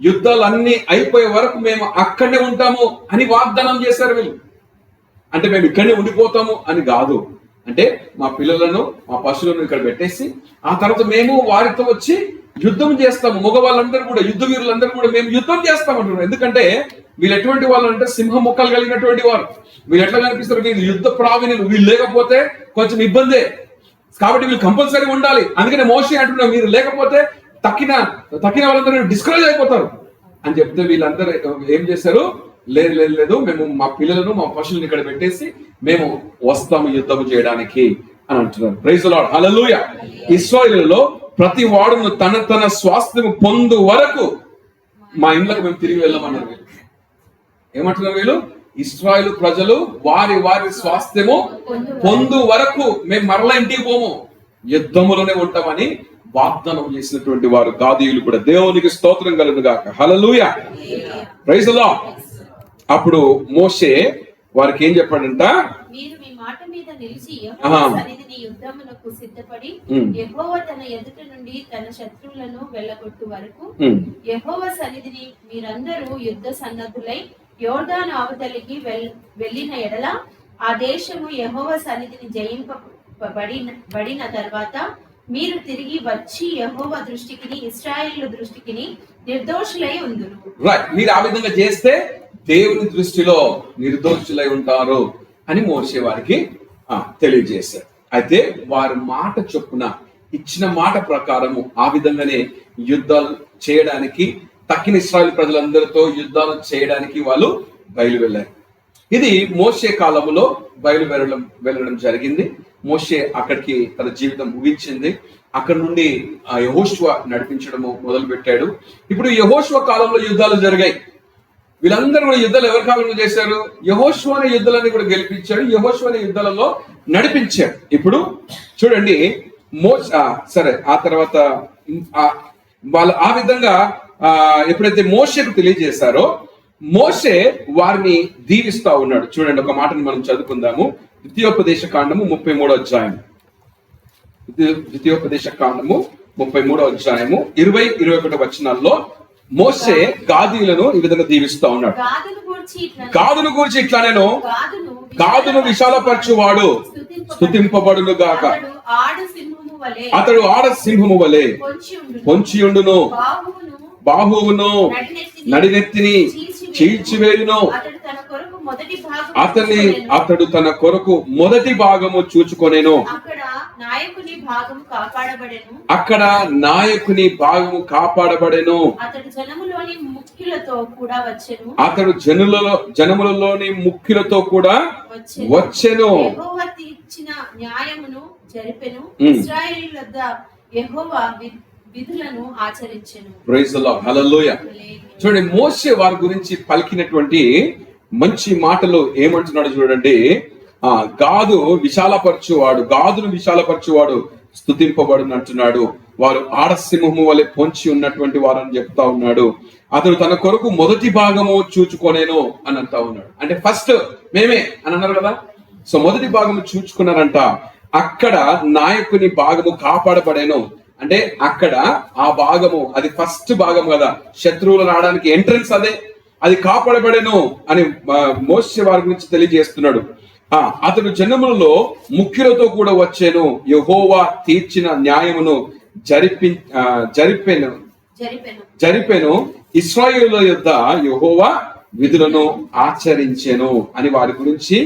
యుద్ధాలన్నీ అయిపోయే వరకు మేము అక్కడే ఉంటాము అని వాగ్దానం చేశారు వీళ్ళు. అంటే మేము ఇక్కడనే ఉండిపోతాము అని కాదు. అంటే మా పిల్లలను మా పశువులను ఇక్కడ పెట్టేసి ఆ తర్వాత మేము వారితో వచ్చి యుద్ధం చేస్తాము. మగవాళ్ళందరూ కూడా యుద్ధ వీరులందరూ కూడా మేము యుద్ధం చేస్తామంటున్నారు. ఎందుకంటే వీళ్ళు ఎటువంటి వాళ్ళు అంటే సింహం ముక్కలు కలిగినటువంటి వారు. వీళ్ళు ఎట్లా కనిపిస్తారు? వీళ్ళు యుద్ధ ప్రావీణ్యులు. వీళ్ళు లేకపోతే కొంచెం ఇబ్బందే కాబట్టి వీళ్ళు కంపల్సరీ ఉండాలి. అందుకనే మోషే అంటున్నారు, మీరు లేకపోతే తక్కిన వాళ్ళందరూ డిస్కరేజ్ అయిపోతారు అని చెప్తే వీళ్ళందరూ ఏం చేశారు? లేదు మేము మా పిల్లలను మా పశువులను ఇక్కడ పెట్టేసి మేము వస్తాము యుద్ధం చేయడానికి అని అంటున్నారు. ప్రైజ్ ది లార్డ్, హల్లెలూయా. ఇశ్రాయేలులో ప్రతి వాడును తన స్వాస్థ్యం పొందు వరకు మా ఇండ్లకు మేము తిరిగి వెళ్ళమన్నారు. వీళ్ళు ఏమంటున్నారు? వీళ్ళు ఇశ్రాయేలు ప్రజలు వారి స్వాస్థ్యము పొందు వరకు మేము మరలా ఇంటికి పోము, యుద్ధములోనే ఉంటామని వాగ్దానం చేసినటువంటి వారు గాదీయులు కూడా. దేవునికి స్తోత్రం కలుగును గాక, హల్లెలూయా, ప్రైజ్ ది లార్డ్. అప్పుడు మోషే వారికి ఏం చెప్పాడంట? మీరు మీ మాట మీద నిలిచి యెహోవా సన్నిధిని యుద్ధమునకు సిద్ధపడి యెహోవా తన ఎదుట నుండి తన శత్రువులను వెళ్ళగొట్టు వరకు యెహోవా సన్నిధిని మీరందరూ యుద్ధ సన్నద్ధులై యోర్దాను అవతలికి వెళ్ళిన ఎడల ఆ దేశము యెహోవా సన్నిధిని జయింపబడిన తర్వాత మీరు తిరిగి వచ్చి యెహోవా దృష్టికి ఇశ్రాయేలు దృష్టికి నిర్దోషులై ఉందురు. రైట్, మీరు ఆ విధంగా చేస్తే దేవుని దృష్టిలో నిర్దోషులై ఉంటారు అని మోషే వారికి తెలియజేశారు. అయితే వారి మాట చొప్పున ఇచ్చిన మాట ప్రకారము ఆ విధంగానే యుద్ధాలు చేయడానికి తక్కిన ఇశ్రాయేలు ప్రజలందరితో యుద్ధాలు చేయడానికి వాళ్ళు బయలువెళ్ళారు. ఇది మోషే కాలంలో వెళ్ళడం జరిగింది. మోషే అక్కడికి తన జీవితం ముగించింది. అక్కడ నుండి యెహోషువ నడిపించడము మొదలు పెట్టాడు. ఇప్పుడు యెహోషువ కాలంలో యుద్ధాలు జరిగాయి. వీళ్ళందరూ కూడా యుద్ధాలు ఎవరి కాలంలో చేశారు? యెహోషువ అనే యుద్ధాలని కూడా గెలిపించాడు, యెహోషువ అనే యుద్ధాలలో నడిపించాడు. ఇప్పుడు చూడండి, సరే ఆ తర్వాత వాళ్ళు ఆ విధంగా ఎప్పుడైతే మోషేకు తెలియజేశారో మోషే వారిని దీవిస్తా ఉన్నాడు. చూడండి, ఒక మాటని మనం చదువుకుందాము. ద్వితీయోపదేశ కాండము 33వ అధ్యాయం. ద్వితీయోపదేశ కాండము 33వ అధ్యాయము 20-21 వచనాల్లో మోషే గాదీయులను ఈ విధంగా దీవిస్తా ఉన్నాడు. గాదును గూర్చి ఇట్లా నేను గాదును విశాలపరచువాడు స్తుతింపబడును గాక. అతడు ఆడ సింహము వలె పొంచియుండును, బాహువును నడినెత్తిని చీల్చివేయును. అతడు తన కొరకు మొదటి భాగము చూచుకొనెను. అక్కడ నాయకుని భాగము కాపాడబడెను. అతడు జనములలోని ముఖ్యులతో కూడా వచ్చెను. ప్రైజ్ ది లార్డ్, హల్లెలూయా. చూడండి, మోషే వారి గురించి పలికినటువంటి మంచి మాటలు ఏమంటున్నాడు చూడండి. గాదును విశాలపరచువాడు స్తుతింపబడును అంటున్నాడు. వారు ఆడసింహము వలె పొంచి ఉన్నటువంటి వారని చెప్తా ఉన్నాడు. అతడు తన కొరకు మొదటి భాగము చూచుకొనేను అని అంటా ఉన్నాడు. అంటే ఫస్ట్ మేమే అని అన్నారు కదా. సో మొదటి భాగము చూచుకున్నారంట. అక్కడ నాయకుని భాగము కాపాడబడేను. అంటే అక్కడ ఆ భాగము, అది ఫస్ట్ భాగం కదా, శత్రువులు రావడానికి ఎంట్రన్స్ అదే, అది కాపాడబడేను అని మోషే వారి గురించి తెలియజేస్తున్నాడు. అతడు ముఖ్యులతో కూడా వచ్చాను. యెహోవా తీర్చిన న్యాయమును జరిపెను. ఇశ్రాయేలు యొద్ద యెహోవా విధులను ఆచరించెను అని వారి గురించి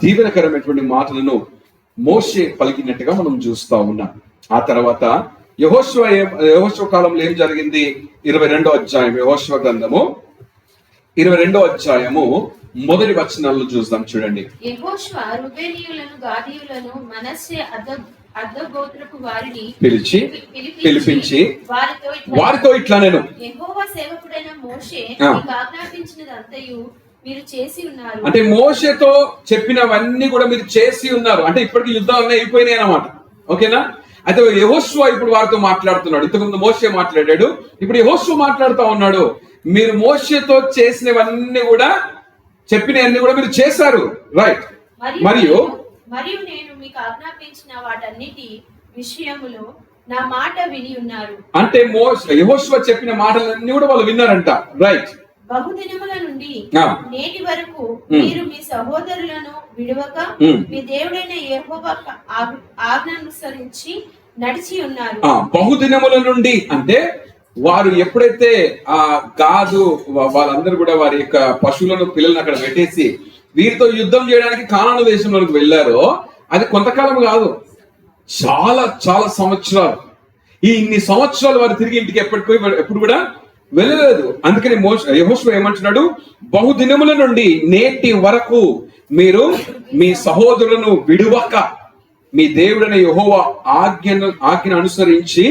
దీవెనకరమైనటువంటి మాటలను మోషే పలికినట్టుగా మనం చూస్తా ఉన్నాం. ఆ తర్వాత యెహోషువ కాలంలో ఏం జరిగింది? 22వ అధ్యాయం, యెహోషువ గ్రంథము 22వ అధ్యాయము మొదటి వచనాలను చూద్దాం. చూడండి, యెహోషువ రూబేనీయులను, గాదీయులను, మనష్షే అర్థగోత్రపు వారిని పిలిపించి వారితో ఇట్లా నేను యెహోవా సేవకుడైన మోషే మీకు ఆజ్ఞాపించినదంతయు మీరు చేసి ఉన్నారు. అంటే మోషేతో చెప్పినవన్నీ కూడా మీరు చేసి ఉన్నారు. అంటే ఇప్పటికి యుద్ధాలన్నీ అయిపోయినాయి అన్నమాట. ఓకేనా? అయితే యెహోషువ ఇప్పుడు వారితో మాట్లాడుతున్నాడు. ఇంతకుముందు మోషే మాట్లాడాడు, ఇప్పుడు యెహోషువ మాట్లాడుతా ఉన్నాడు. మీరు మోషేతో చేసినవన్నీ కూడా, చెప్పినవన్నీ కూడా మీరు చేశారు, రైట్? మరియు నేను మీకు ఆజ్ఞాపించిన వాటన్నిటి విషయములో నా మాట విని ఉన్నారు. అంటే యెహోషువ చెప్పిన మాటలన్నీ కూడా వాళ్ళు విన్నారంట, రైట్? బహుదినముల నుండి నేటి వరకు మీరు మీ సహోదరులను విడువక మీ దేవుడైన యెహోవా ఆజ్ఞానుసరించి నడిచి ఉన్నారు. బహుదినముల నుండి అంటే వారు ఎప్పుడైతే వాళ్ళందరూ కూడా వారి యొక్క పశువులను, పిల్లలను అక్కడ పెట్టేసి వీరితో యుద్ధం చేయడానికి కానాను దేశంలోకి వెళ్ళారో, అది కొంతకాలం కాదు, చాలా చాలా సంవత్సరాలు. ఇన్ని సంవత్సరాలు వారు తిరిగి ఇంటికి ఎప్పుడు కూడా వెళ్ళలేదు. అందుకని యెహోషువ ఏమంటున్నాడు? బహుదినముల నుండి నేటి వరకు మీరు మీ సహోదరులను విడువక మీ దేవుడైన యెహోవా ఆజ్ఞ అనుసరించి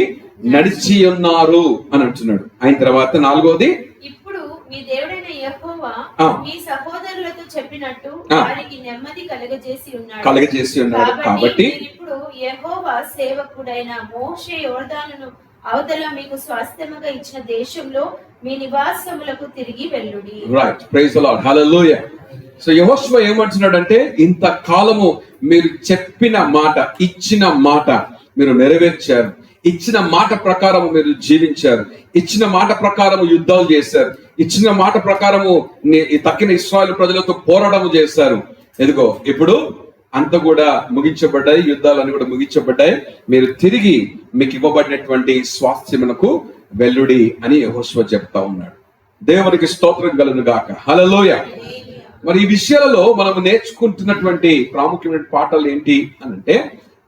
నడిచి ఉన్నారు అని అంటున్నాడు. అయిన తర్వాత 4వది, ఇప్పుడు మీ దేవుడైన యెహోవా మీ సహోదరులతో చెప్పినట్టు వారికి నెమ్మది కలగజేసి ఉన్నాడు. కాబట్టి ఇప్పుడు యెహోవా సేవకుడైన మోషే యోర్దానును అవతల మీకు స్వాస్థ్యముగా ఇచ్చిన దేశంలో మీ నివాసములకు తిరిగి వెళ్ళుడి. Right, praise the lord, hallelujah. So యెహోషువ ఏమంటున్నాడంటే, ఇంతకాలము మీరు చెప్పిన మాట, ఇచ్చిన మాట మీరు నెరవేర్చారు, ఇచ్చిన మాట ప్రకారము మీరు జీవించారు, ఇచ్చిన మాట ప్రకారము యుద్ధాలు చేశారు, ఇచ్చిన మాట ప్రకారము తక్కిన ఇశ్రాయేలు ప్రజలతో పోరాటము చేశారు. ఎదుగో ఇప్పుడు అంత కూడా ముగించబడ్డాయి, యుద్ధాలన్నీ కూడా ముగించబడ్డాయి, మీరు తిరిగి మీకు ఇవ్వబడినటువంటి స్వాస్థ్యమునకు వెల్లుడి అని యెహోషువ చెప్తా ఉన్నాడు. దేవునికి స్తోత్రం కలుగును గాక, హల్లెలూయా. మరి ఈ విషయాలలో మనం నేర్చుకుంటున్నటువంటి ప్రాముఖ్యమైన పాఠాలు ఏంటి అని అంటే,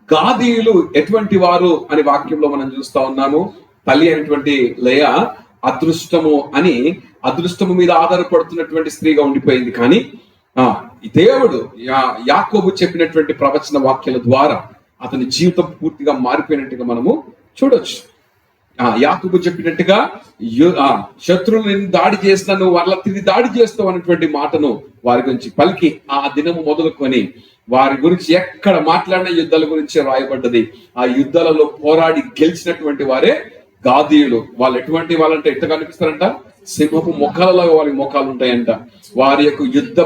గాదీయులు ఎటువంటి వారు అని వాక్యంలో మనం చూస్తా ఉన్నాము. తల్లి అయినటువంటి లేయా అదృష్టము మీద ఆధారపడుతున్నటువంటి స్త్రీగా ఉండిపోయింది. కానీ దేవుడు యాకోబు చెప్పినటువంటి ప్రవచన వాక్యాల ద్వారా అతని జీవితం పూర్తిగా మారిపోయినట్టుగా మనము చూడొచ్చు. యాకోబు చెప్పినట్టుగా శత్రువులను దాడి చేస్తాను, వాళ్ళ తిరిగి దాడి చేస్తావు అన్నటువంటి మాటను వారి గురించి పలికి ఆ దినము మొదలుకొని వారి గురించి ఎక్కడ మాట్లాడిన యుద్ధాల గురించి రాయబడ్డది. ఆ యుద్ధాలలో పోరాడి గెలిచినటువంటి వారే గాదీయులు వాళ్ళు ఎటువంటి వాళ్ళంటే ఎట్లా కనిపిస్తారంట, సింహపు ముఖాలలో వారి ముఖాలు ఉంటాయంట. వారి యొక్క యుద్ధ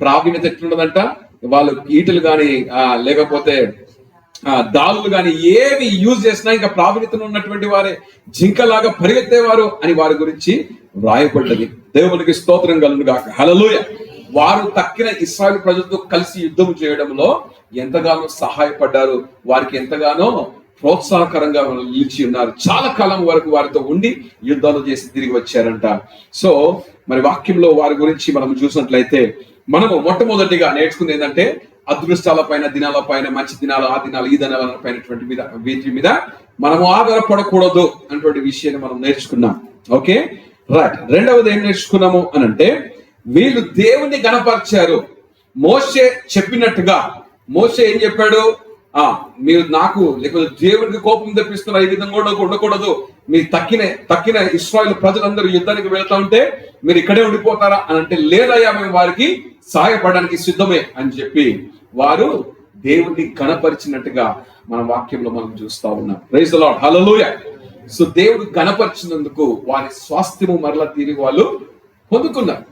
ప్రావీణ్యత ఎట్లుండదంట, వాళ్ళు ఈటలు గాని లేకపోతే దాడులు గాని ఏవి యూజ్ చేసినా ఇంకా ప్రావీణ్యతను ఉన్నటువంటి వారే, జింకలాగా పరిగెత్తేవారు అని వారి గురించి రాయబడ్డది. దేవునికి స్తోత్రం కలుగును గాక. హల్లెలూయ. వారు తక్కిన ఇశ్రాయేలు ప్రజలతో కలిసి యుద్ధం చేయడంలో ఎంతగానో సహాయపడ్డారు, వారికి ఎంతగానో ప్రోత్సాహకరంగా నిలిచి ఉన్నారు. చాలా కాలం వరకు వారితో ఉండి యుద్ధాలు చేసి తిరిగి వచ్చారంట. సో మరి వాక్యంలో వారి గురించి మనం చూసినట్లయితే మనము మొట్టమొదటిగా నేర్చుకుంది ఏంటంటే, అదృష్టాల పైన, దినాల పైన, మంచి దినాలు, ఆ దినాలు, ఈ దినాల పైనటువంటి మీద, వీటి మీద మనము ఆధారపడకూడదు అన్నటువంటి విషయాన్ని మనం నేర్చుకున్నాం. Okay, right. రెండవది ఏం నేర్చుకున్నాము అని అంటే, వీళ్ళు దేవుని గణపరిచారు. మోషే చెప్పినట్టుగా మోషే ఏం చెప్పాడు, మీరు నాకు లేకపోతే దేవునికి కోపం తెప్పిస్తున్నారు, ఈ విధంగా కూడా ఉండకూడదు, మీ తక్కిన ఇశ్రాయేలు ప్రజలందరూ యుద్ధానికి వెళ్తా ఉంటే మీరు ఇక్కడే ఉండిపోతారా అని అంటే, లేదయ్యా మేము వారికి సహాయపడడానికి సిద్ధమే అని చెప్పి వారు దేవుణ్ణి గణపరిచినట్టుగా మన వాక్యంలో మనం చూస్తా ఉన్నాం. Praise the lord. Hallelujah. So దేవుడు గణపరిచినందుకు వారి స్వాస్థ్యము మరలా తిరిగి వాళ్ళు పొందుకున్నారు.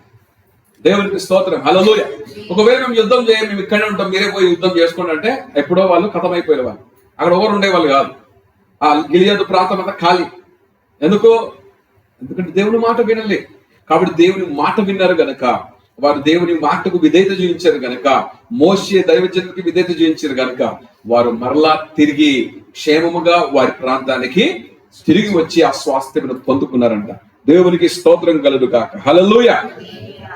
దేవునికి స్తోత్రం. హల్లెలూయా. ఒకవేళ మేము యుద్ధం చేయం, మేము ఇక్కడే ఉంటాం, మీరే పోయి యుద్ధం చేసుకోండి అంటే ఎప్పుడో వాళ్ళు ఖతమైపోయే వాళ్ళు, అక్కడ ఎవరు ఉండేవాళ్ళు కాదు. ఆ గిలియాదు ప్రాంతం అంతా ఖాళీ. ఎందుకంటే దేవుని మాట వినలే. కాబట్టి దేవుని మాట విన్నారు గనక, వారు దేవుని మాటకు విధేయత చూపించారు గనక, మోషే దైవజనుడికి విధేయత చూపించారు గనక, వారు మరలా తిరిగి క్షేమముగా వారి ప్రాంతానికి తిరిగి వచ్చి ఆ స్వాస్థ్యమును పొందుకున్నారంట. దేవునికి స్తోత్రం కలుగు కాక. హల్లెలూయా.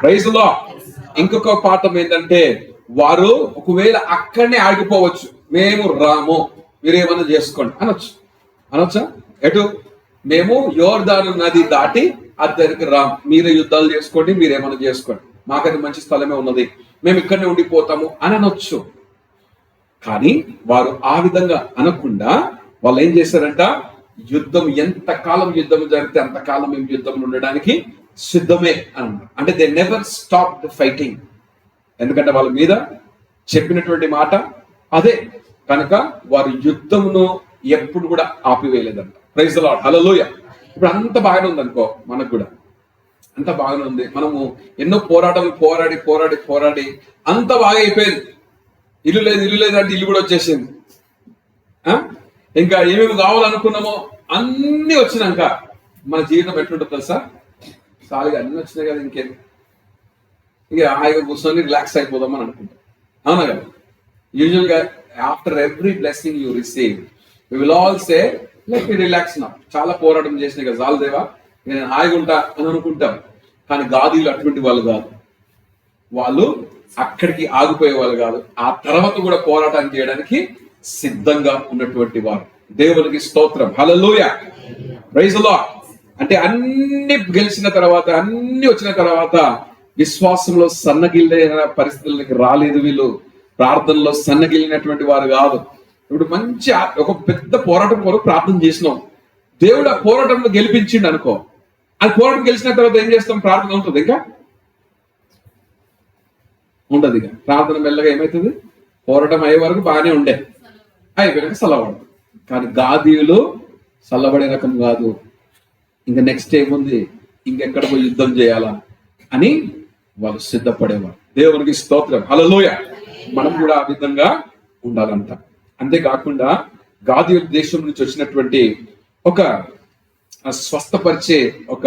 Praise the lord. ఇంకొక పాఠం ఏంటంటే, వారు ఒకవేళ అక్కడనే ఆగిపోవచ్చు, మేము రాము, మీరేమన్నా చేసుకోండి అనొచ్చా? ఎటు? మేము యోర్దాను నది దాటి అద్దరికి రాము, మీరే యుద్ధాలు చేసుకోండి, మీరేమన్నా చేసుకోండి, మాకది మంచి స్థలమే ఉన్నది, మేము ఇక్కడనే ఉండిపోతాము అని అనొచ్చు. కానీ వారు ఆ విధంగా అనకుండా వాళ్ళు ఏం చేశారంట, ఎంతకాలం యుద్ధం జరిగితే అంతకాలం మేము యుద్ధంలో ఉండడానికి సిద్ధమే అన్నారు. అంటే they never stop the fighting. ఎందుకంటే వాళ్ళ మీద చెప్పినటువంటి మాట అదే కనుక వారు యుద్ధమును ఎప్పుడు కూడా ఆపివేయలేదంట. Praise the lord. హల్లెలూయా. ఇప్పుడు అంత బాగానే ఉంది అనుకో, మనకు కూడా అంత బాగానే ఉంది. మనము ఎన్నో పోరాటాలు పోరాడి అంత బాగా అయిపోయింది. ఇల్లు లేదు అంటే ఇల్లు కూడా వచ్చేసింది. ఇంకా ఏమేమి కావాలనుకున్నామో అన్ని వచ్చినాక మన జీవితం ఎట్లుంటుంది తెలుసా? సాలిగా అన్ని వచ్చినాయి కదా, ఇంకేం ఇక హాయిగా కూర్చొని రిలాక్స్ అయిపోదాం అని అనుకుంటాం. అవునా కదా? యూజువల్గా after every blessing you receive you will all say let me relax నా. చాలా పోరాటం చేసినా కదా, చాలు దేవా నేను హాయిగా ఉంటా అని అనుకుంటాం. కానీ గాదీలు అటువంటి వాళ్ళు కాదు. వాళ్ళు అక్కడికి ఆగిపోయే వాళ్ళు కాదు, ఆ తర్వాత కూడా పోరాటం చేయడానికి సిద్ధంగా ఉన్నటువంటి వారు. దేవునికి స్తోత్రం. హల్లెలూయా. Praise the lord. అంటే అన్ని గెలిచిన తర్వాత, అన్ని వచ్చిన తర్వాత విశ్వాసంలో సన్నగిల్లిన పరిస్థితులకి రాలేదు వీళ్ళు. ప్రార్థనలో సన్నగిల్లినటువంటి వారు కాదు. ఇప్పుడు మంచి ఒక పెద్ద పోరాటం కొరకు ప్రార్థన చేసినాం, దేవుడు ఆ పోరాటంలో గెలిపించిండు అనుకో, అది పోరాటం గెలిచిన తర్వాత ఏం చేస్తాం? ప్రార్థన ఉంటుంది, ఇంకా ఉండదు. ఇక ప్రార్థన మెల్లగా ఏమవుతుంది, పోరాటం అయ్యే వరకు బాగానే ఉండే, అయిపోయాక చల్లబడదు. కానీ గాదీయులు చల్లబడే రకం కాదు. ఇంకా నెక్స్ట్ ఏముంది, ఇంకెక్కడ పోయి యుద్ధం చేయాలా అని వాళ్ళు సిద్ధపడేవారు. దేవునికి స్తోత్రం. హల్లెలూయా. మనం కూడా ఆ విధంగా ఉండాలంట. అంతేకాకుండా గాదీయుల దేశం నుంచి వచ్చినటువంటి ఒక స్వస్థపరిచే ఒక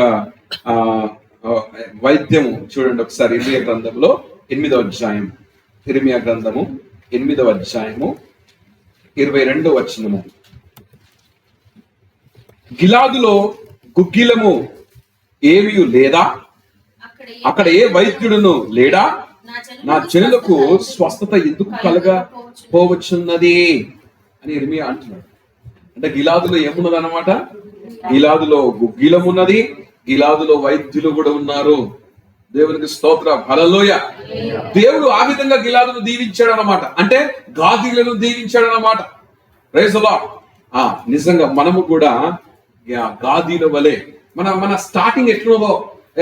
వైద్యము చూడండి ఒకసారి. ఇర్మియా గ్రంథంలో 8వ అధ్యాయం, ఇర్మియా గ్రంథము 8వ అధ్యాయము 22వ వచనము. గిలాదులో గుగ్గిలము ఏమీ లేదా, అక్కడ ఏ వైద్యుడును లేడా, నా జనులకు స్వస్థత ఎందుకు కలగపోవచ్చున్నది అని ఇర్మియా అంటున్నాడు. అంటే గిలాదులో ఏమున్నది అన్నమాట? గిలాదులో గుగ్గిలం ఉన్నది, గిలాదులో వైద్యులు కూడా ఉన్నారు. దేవునికి స్తోత్రం. హల్లెలూయా. దేవుడు ఆ విధంగా గిలాదును దీవించాడు అన్నమాట. అంటే గాదీలను దీవించాడు అన్నమాట. Praise the lord. నిజంగా మనము కూడా గాదీల వలె మన స్టార్టింగ్ ఎట్లున్నదో,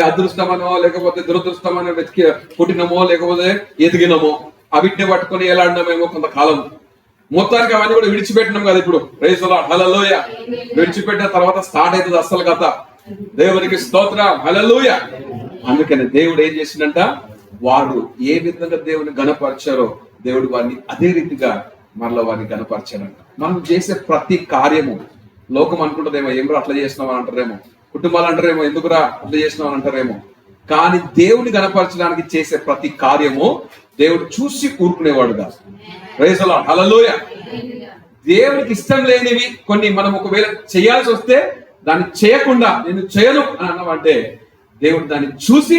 అదృష్టమనో లేకపోతే దురదృష్టమనో వెతికి పుట్టినమో లేకపోతే ఎదిగినమో అవిటిని పట్టుకొని ఎలాడినామేమో కొంతకాలం. మొత్తానికి అవన్నీ కూడా విడిచిపెట్టినాం కదా ఇప్పుడు. ప్రైజ్ ది లార్డ్, హల్లెలూయా. విడిచిపెట్టిన తర్వాత స్టార్ట్ అవుతుంది అసలు కథ. దేవునికి స్తోత్రం, హల్లెలూయా. అందుకని దేవుడు ఏం చేసిందంట, వారు ఏ విధంగా దేవుని గణపరిచారో దేవుడు వారిని అదే రీతిగా మరలా వారిని గణపరిచారంట. మనం చేసే ప్రతి కార్యము లోకం అనుకుంటుందేమో, ఏమో అట్లా చేసినావు అని అంటారేమో, కుటుంబాలు అంటారేమో, ఎందుకురా అట్లా చేసినావు అని అంటారేమో. కానీ దేవుని గణపరచడానికి చేసే ప్రతి కార్యము దేవుడు చూసి కూరుకునేవాడు కాదు. ప్రైజ్ ది లార్డ్, హల్లెలూయా. దేవునికి ఇష్టం లేనివి కొన్ని మనం ఒకవేళ చేయాల్సి వస్తే దాన్ని చేయకుండా నేను చేయను అని అన్నామంటే దేవుడు దాన్ని చూసి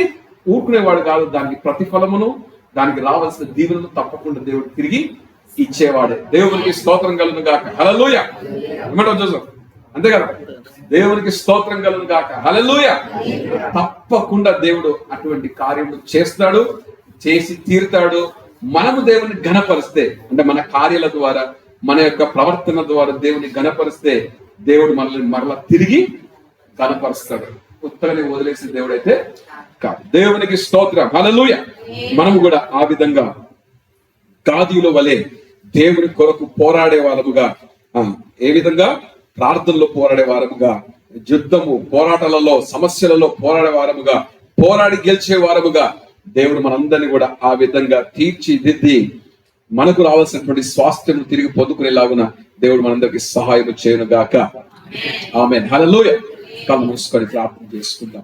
ఊరుకునేవాడు కాదు. దానికి ప్రతిఫలమును, దానికి రావాల్సిన దీవెనను తప్పకుండా దేవుడు తిరిగి ఇచ్చేవాడే. దేవునికి స్తోత్రం కలుగును గాక, హల్లెలూయా. ఏమంటావు జోసెఫ్? అంతే కదా, దేవునికి స్తోత్రం కలుగును గాక, హల్లెలూయా. తప్పకుండా దేవుడు అటువంటి కార్యములు చేస్తాడు, చేసి తీరుతాడు. మనము దేవుని ఘనపరిస్తే, అంటే మన కార్యాల ద్వారా, మన యొక్క ప్రవర్తన ద్వారా దేవుని ఘనపరిస్తే దేవుడు మనల్ని మరలా తిరిగి ఘనపరుస్తాడు. ఉత్తరని వదిలేసిన దేవుడైతే కాదు. దేవునికి స్తోత్రం, హల్లెలూయా. మనము కూడా ఆ విధంగా గాదీయుల వలె దేవుని కొరకు పోరాడే వారముగా, ఏ విధంగా ప్రార్థనలో పోరాడే వారముగా, యుద్ధము పోరాటాలలో సమస్యలలో పోరాడే వారముగా, పోరాడి గెలిచే వారముగా దేవుడు మనందరినీ కూడా ఆ విధంగా తీర్చిదిద్ది మనకు రావాల్సినటువంటి స్వాస్థ్యం తిరిగి పొందుకునేలాగున దేవుడు మనందరికి సహాయం చేయను గాక. ఆమేన్, హల్లెలూయా. కళ్ళు మూసుకొని ప్రార్థన చేసుకుందాం.